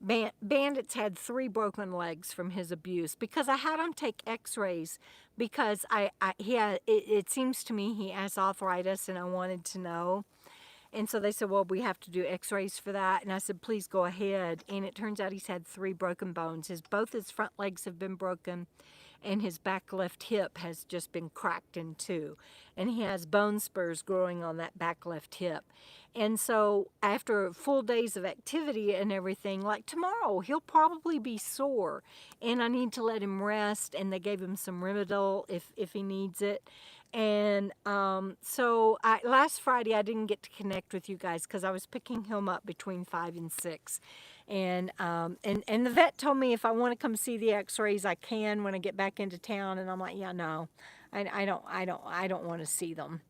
Bandit's had 3 broken legs from his abuse, because I had him take x-rays because it seems to me he has arthritis, and I wanted to know. And so they said, well, we have to do x-rays for that. And I said, please go ahead. And it turns out he's had 3 broken bones. Both his front legs have been broken, and his back left hip has just been cracked in 2. And he has bone spurs growing on that back left hip. And so after full days of activity and everything, like tomorrow, he'll probably be sore. And I need to let him rest. And they gave him some Rimadyl if he needs it. And so last Friday I didn't get to connect with you guys because I was picking him up between 5 and 6. And the vet told me if I want to come see the x-rays, I can when I get back into town. And I'm like, yeah, no, I don't want to see them.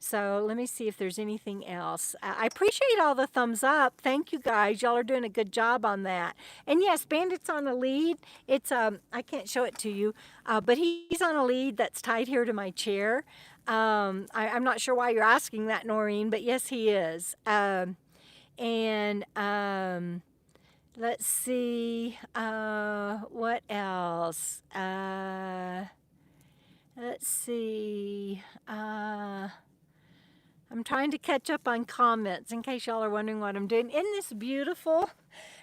So let me see if there's anything else. I appreciate all the thumbs up. Thank you guys. Y'all are doing a good job on that. And yes, Bandit's on a lead. It's I can't show it to you, but he's on a lead that's tied here to my chair. I'm not sure why you're asking that, Noreen, but yes, he is. Let's see, what else? Let's see. I'm trying to catch up on comments in case y'all are wondering what I'm doing. Isn't this beautiful?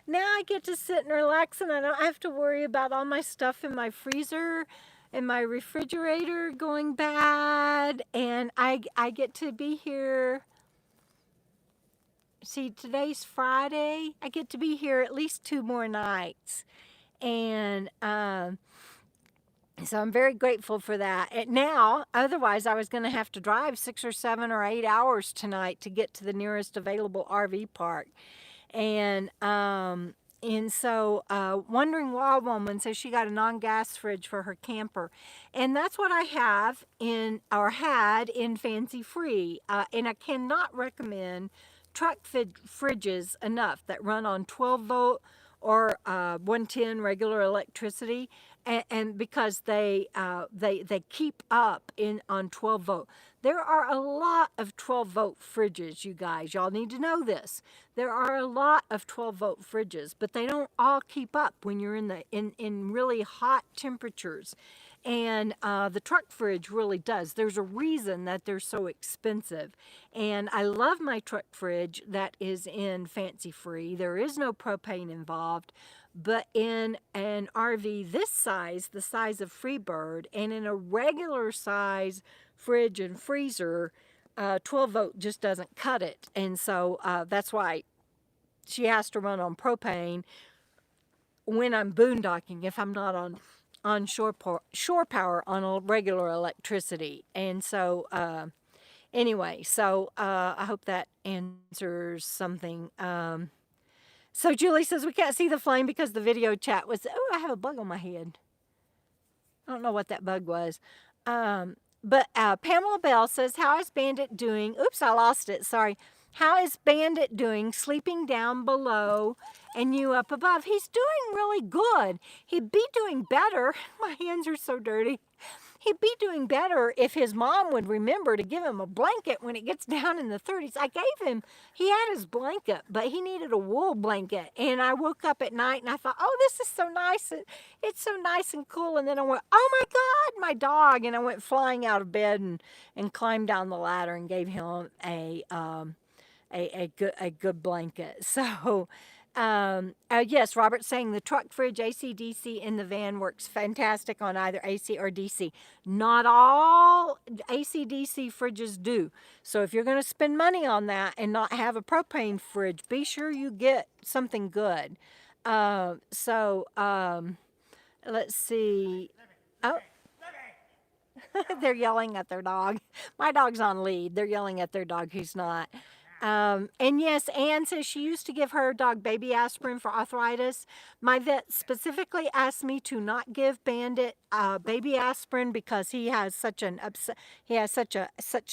Now I get to sit and relax, and I don't have to worry about all my stuff in my freezer and my refrigerator going bad. And I get to be here. See, today's Friday. I get to be here at least 2 more nights. And so I'm very grateful for that. Now, otherwise I was going to have to drive 6 or 7 or 8 hours tonight to get to the nearest available RV park. And so Wondering Wild Woman says she got a non-gas fridge for her camper. And that's what I have had in Fancy Free. And I cannot recommend truck fridges enough that run on 12 volt or 110 regular electricity, and because they keep up on 12 volt. There are a lot of 12 volt fridges, you guys. Y'all need to know this. There are a lot of 12 volt fridges, but they don't all keep up when you're in really hot temperatures. And the truck fridge really does. There's a reason that they're so expensive. And I love my truck fridge that is in Fancy Free. There is no propane involved. But in an RV this size, the size of FREEBIRD, and in a regular size fridge and freezer, 12 volt just doesn't cut it. And so that's why she has to run on propane when I'm boondocking, if I'm not on shore power on a regular electricity. And so anyway, so I hope that answers something. So Julie says we can't see the flame because the video chat was, oh, I have a bug on my head. I don't know what that bug was. But Pamela Bell says, how is Bandit doing? Oops, I lost it. Sorry. How is Bandit doing sleeping down below and you up above? He's doing really good. He'd be doing better. My hands are so dirty. He'd be doing better if his mom would remember to give him a blanket when it gets down in the 30s. I gave him, he had his blanket, but he needed a wool blanket. And I woke up at night and I thought, oh, this is so nice. It's so nice and cool. And then I went, oh my God, my dog. And I went flying out of bed and climbed down the ladder and gave him a good blanket. So, yes, Robert's saying the truck, fridge, AC, DC in the van works fantastic on either AC or DC. Not all AC, DC fridges do. So if you're going to spend money on that and not have a propane fridge, be sure you get something good. Let's see. Oh. They're yelling at their dog. My dog's on lead. They're yelling at their dog who's not. And yes, Anne says she used to give her dog baby aspirin for arthritis. My vet specifically asked me to not give Bandit baby aspirin because he has such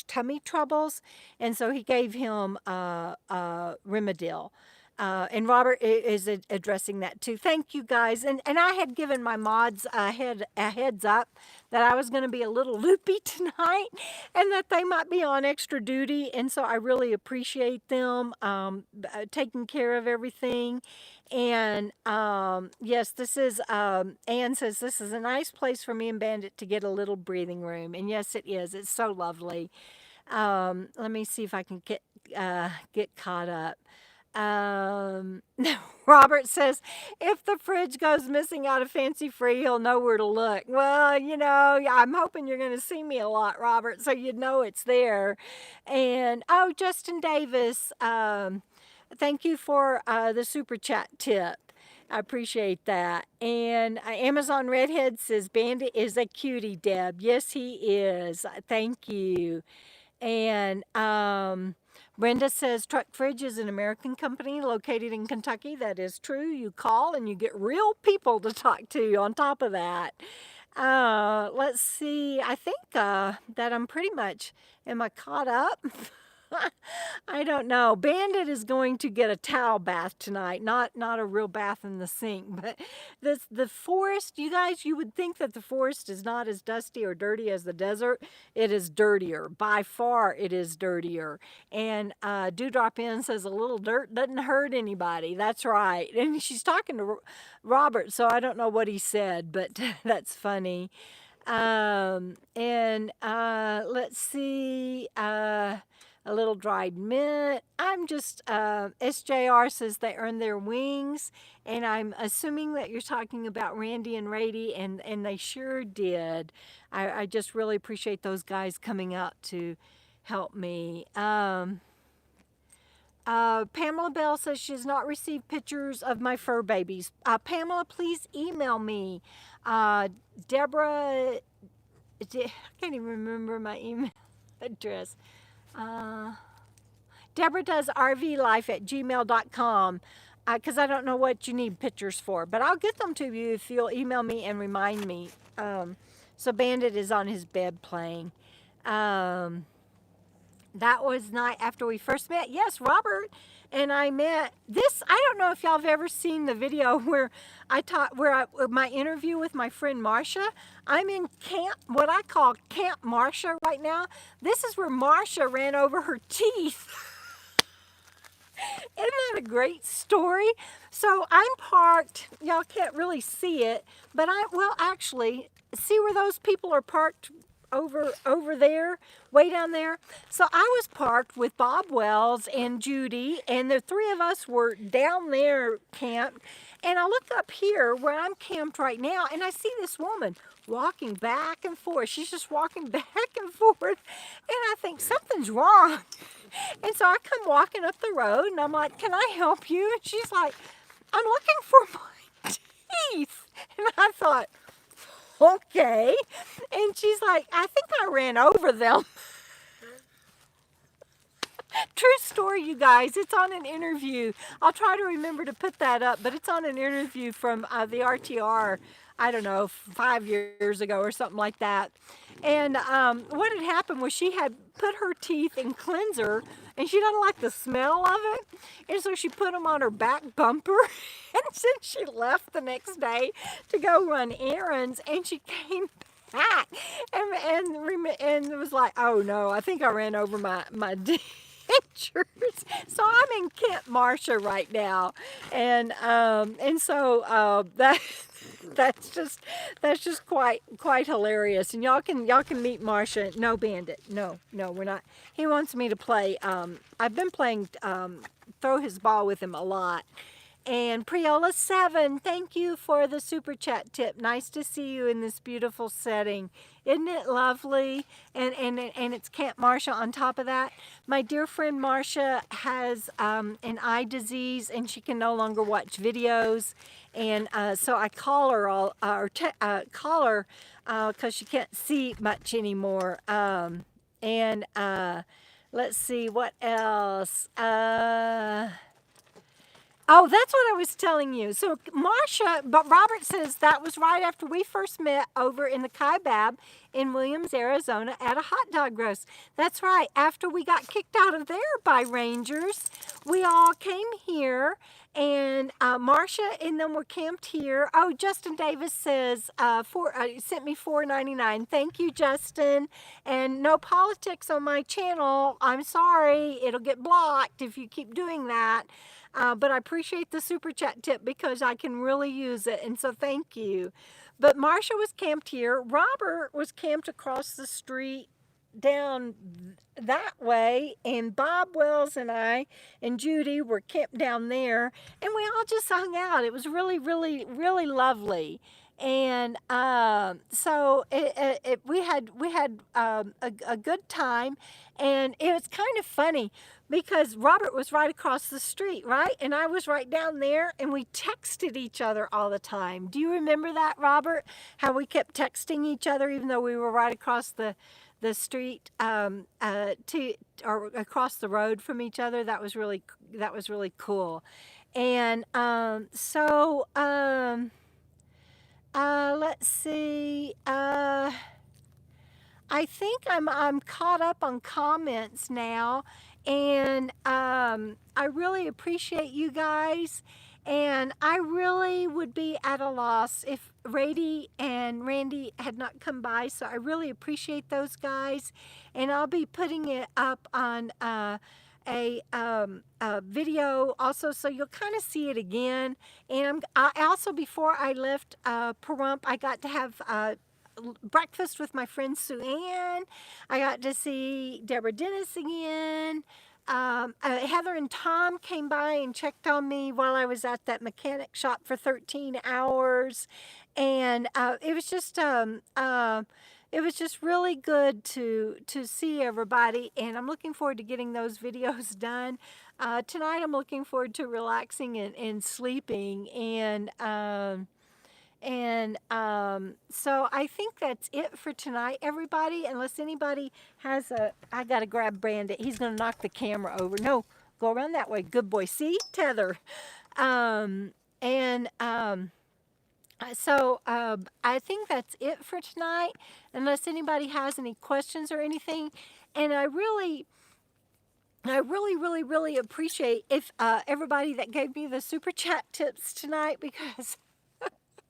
tummy troubles, and so he gave him Rimadyl. And Robert is addressing that too. Thank you guys. And I had given my mods a heads up that I was going to be a little loopy tonight and that they might be on extra duty. And so I really appreciate them taking care of everything. And yes, this is, Anne says, this is a nice place for me and Bandit to get a little breathing room. And yes, it is. It's so lovely. Let me see if I can get caught up. Robert says, if the fridge goes missing out of Fancy Free, he'll know where to look. Well, you know, I'm hoping you're going to see me a lot, Robert, so you'd know it's there. And, oh, Justin Davis, thank you for the super chat tip. I appreciate that. And Amazon Redhead says, Bandit is a cutie, Deb. Yes, he is. Thank you. And, Brenda says, Truck Fridge is an American company located in Kentucky. That is true. You call and you get real people to talk to on top of that. Let's see. I think that I'm pretty much, am I caught up? I don't know. Bandit is going to get a towel bath tonight, not a real bath in the sink. But the forest, you guys, you would think that the forest is not as dusty or dirty as the desert. It is dirtier. By far, it is dirtier. And Dewdrop In says a little dirt doesn't hurt anybody. That's right. And she's talking to Robert, so I don't know what he said, but that's funny. Let's see. A little dried mint. I'm just, SJR says they earned their wings, and I'm assuming that you're talking about Randy and Radie, and they sure did. I just really appreciate those guys coming out to help me. Pamela Bell says she has not received pictures of my fur babies. Pamela, please email me. Debra, I can't even remember my email address. Debra does rvlife@gmail.com because I don't know what you need pictures for, but I'll get them to you if you'll email me and remind me. So Bandit is on his bed playing. That was night after we first met. Yes, Robert and I met. This, I don't know if y'all have ever seen the video where my interview with my friend Marsha. I'm in camp, what I call Camp Marsha right now. This is where Marsha ran over her teeth. Isn't that a great story? So I'm parked. Y'all can't really see it, but actually, see where those people are parked over there, way down there. So I was parked with Bob Wells and Judy, and the three of us were down there camped. And I look up here where I'm camped right now, and I see this woman walking back and forth. She's just walking back and forth, and I think something's wrong. And so I come walking up the road, and I'm like, can I help you? And she's like, I'm looking for my teeth. And I thought, okay. And she's like, I think I ran over them. True story, you guys. It's on an interview. I'll try to remember to put that up, but it's on an interview from the RTR, I don't know, 5 years ago or something like that. And what had happened was she had put her teeth in cleanser, and she doesn't like the smell of it. And so she put them on her back bumper. And since she left the next day to go run errands, and she came back and was like, oh no, I think I ran over my pictures. So I'm in Kent Marcia right now, and so that's just quite hilarious. And y'all can meet Marcia. No, Bandit. No, we're not. He wants me to play. I've been playing throw his ball with him a lot. And Priola 7, thank you for the super chat tip. Nice to see you in this beautiful setting. Isn't it lovely? And it's Camp Marcia on top of that. My dear friend Marcia has an eye disease, and she can no longer watch videos. And so I call her because she can't see much anymore. Let's see what else. Oh, that's what I was telling you. So Marcia, but Robert says that was right after we first met over in the Kaibab in Williams, Arizona at a hot dog roast. That's right. After we got kicked out of there by Rangers, we all came here, and Marcia and them were camped here. Oh, Justin Davis says sent me $4.99. Thank you, Justin. And no politics on my channel. I'm sorry. It'll get blocked if you keep doing that. But I appreciate the super chat tip because I can really use it, and so thank you. But Marcia was camped here. Robert was camped across the street down that way, and Bob Wells and I and Judy were camped down there, and we all just hung out. It was really, really, really lovely. And so we had a good time, and it was kind of funny because Robert was right across the street, right? And I was right down there, and we texted each other all the time. Do you remember that, Robert? How we kept texting each other even though we were right across the street or across the road from each other? That was really cool. And let's see. I think I'm caught up on comments now, and I really appreciate you guys, and I really would be at a loss if Radie and Randy had not come by, so I really appreciate those guys, and I'll be putting it up on a video also, so you'll kind of see it again. And I also, before I left Pahrump, I got to have breakfast with my friend Sue Ann. I got to see Deborah Dennis again. Heather and Tom came by and checked on me while I was at that mechanic shop for 13 hours. And it was just really good to see everybody, and I'm looking forward to getting those videos done. Tonight I'm looking forward to relaxing and sleeping, so I think that's it for tonight, everybody, unless anybody has I gotta grab Bandit. He's gonna knock the camera over. No, go around that way. Good boy. See? Tether. So I think that's it for tonight, unless anybody has any questions or anything. And I really appreciate if everybody that gave me the super chat tips tonight, because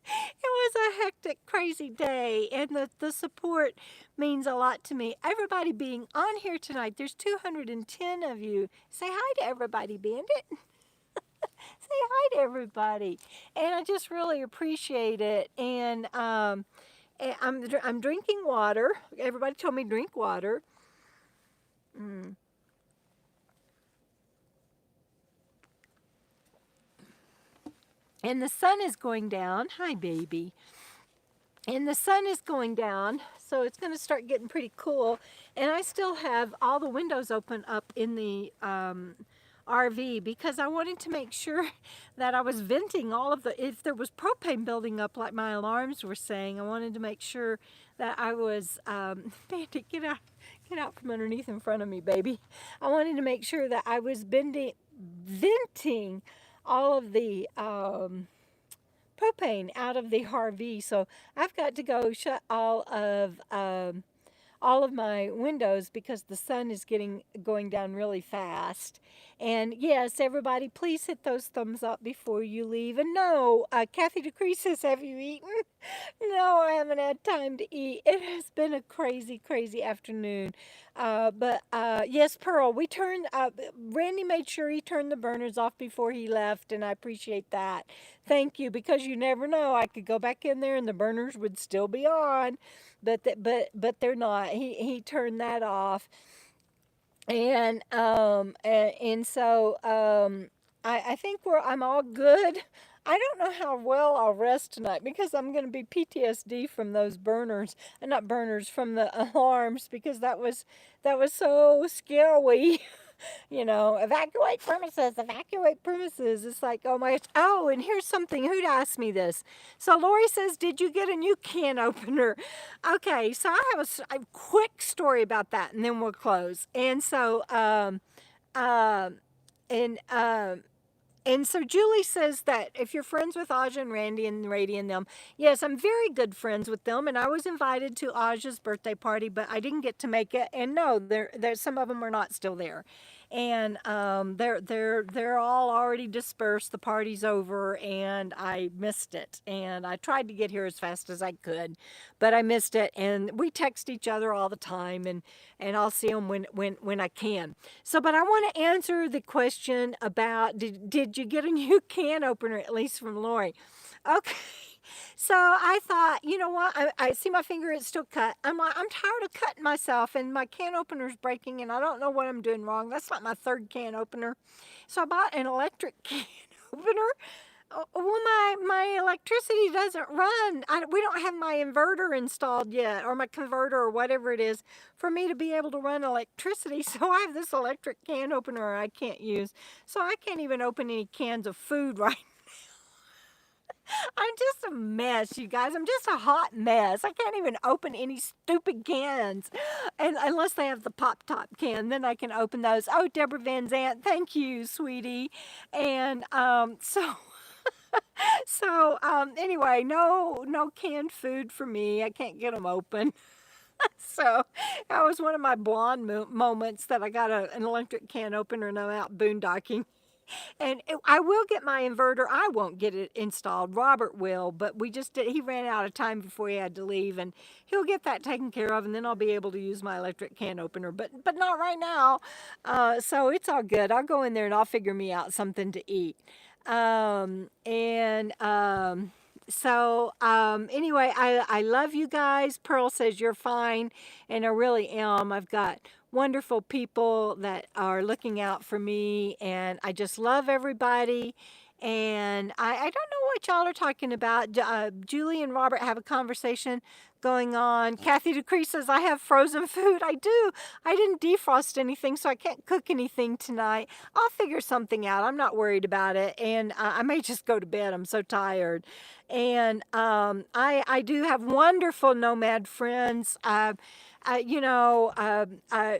it was a hectic, crazy day, and the support means a lot to me. Everybody being on here tonight, there's 210 of you. Say hi to everybody, Bandit. Say hi to everybody, and I just really appreciate it. And I'm drinking water. Everybody told me drink water. And the sun is going down. Hi, baby. and the sun is going down, so it's going to start getting pretty cool. And I still have all the windows open up in the RV because I wanted to make sure that I was venting all of the, if there was propane building up like my alarms were saying, I wanted to make sure that I was, Bandit, get out from underneath in front of me, baby. I wanted to make sure that I was venting all of the propane out of the RV. So I've got to go shut all of my windows because the sun is going down really fast. And yes, everybody, please hit those thumbs up before you leave. And no, Kathy DeCree says, have you eaten? No, I haven't had time to eat. It has been a crazy, crazy afternoon. But yes, Pearl, we turned, Randy made sure he turned the burners off before he left, and I appreciate that. Thank you, because you never know. I could go back in there and the burners would still be on, but they're not. He turned that off. And so I think I'm all good. I don't know how well I'll rest tonight because I'm going to be PTSD from those burners, not burners, from the alarms, because that was so scary. You know, evacuate premises, evacuate premises. It's like, oh my gosh. Oh, and here's something. Who'd asked me this? So Lori says, did you get a new can opener? Okay, so I have a quick story about that, and then we'll close. And so, and so Julie says that if you're friends with Aja and Randy and Radie and them, yes, I'm very good friends with them. And I was invited to Aja's birthday party, but I didn't get to make it. And no, there's some of them are not still there. And they're all already dispersed. The party's over, and I missed it. And I tried to get here as fast as I could, but I missed it. And we text each other all the time, and I'll see them when I can. So, but I want to answer the question about did you get a new can opener, at least from Lori? Okay. So I thought, you know what? I see my finger, it's still cut. I'm tired of cutting myself, and my can opener's breaking, and I don't know what I'm doing wrong. That's like my third can opener. So I bought an electric can opener. Well, my electricity doesn't run. We don't have my inverter installed yet, or my converter, or whatever it is, for me to be able to run electricity. So I have this electric can opener I can't use. So I can't even open any cans of food right now. I'm just a mess, you guys. I'm just a hot mess. I can't even open any stupid cans. And unless they have the pop top can, then I can open those. Oh, Debra Van Zant, thank you, sweetie. And anyway, no canned food for me. I can't get them open. So that was one of my blonde moments that I got an electric can opener and I'm out boondocking. And I will get my inverter. I won't get it installed. Robert will, but he ran out of time before he had to leave, and he'll get that taken care of, and then I'll be able to use my electric can opener, but not right now. So it's all good. I'll go in there and I'll figure me out something to eat. Anyway, I love you guys. Pearl says you're fine, and I really am. I've got wonderful people that are looking out for me, and I just love everybody. And I don't know what y'all are talking about. Julie and Robert have a conversation going on. Kathy DeCree says, I have frozen food. I do. I didn't defrost anything, so I can't cook anything tonight. I'll figure something out. I'm not worried about it. And I may just go to bed. I'm so tired. And I do have wonderful nomad friends.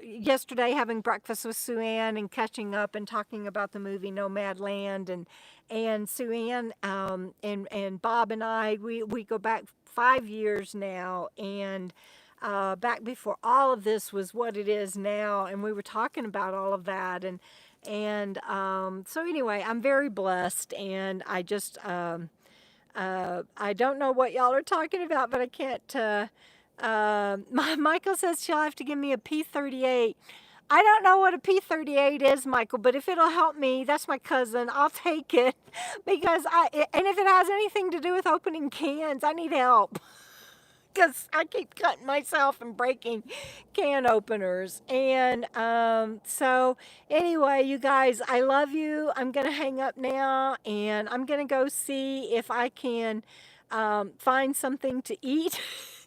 Yesterday having breakfast with Sue Ann and catching up and talking about the movie Nomadland, and Sue Ann and Bob and I, we go back 5 years now, and back before all of this was what it is now, and we were talking about all of that, and so anyway, I'm very blessed, and I just I don't know what y'all are talking about, but I can't. Michael says she'll have to give me a P38. I don't know what a P38 is, Michael, but if it'll help me, that's my cousin, I'll take it. Because and if it has anything to do with opening cans, I need help. Because I keep cutting myself and breaking can openers. And so anyway, you guys, I love you. I'm going to hang up now, and I'm going to go see if I can find something to eat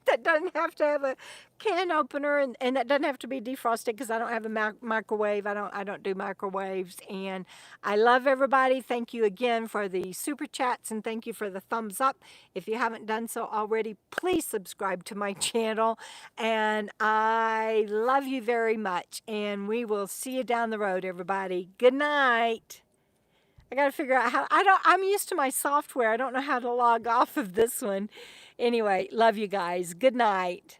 that doesn't have to have a can opener and that doesn't have to be defrosted because I don't have a microwave. I don't do microwaves. And I love everybody. Thank you again for the super chats and thank you for the thumbs up. If you haven't done so already, please subscribe to my channel. And I love you very much. And we will see you down the road, everybody. Good night. I got to figure out how, I'm used to my software. I don't know how to log off of this one. Anyway, love you guys. Good night.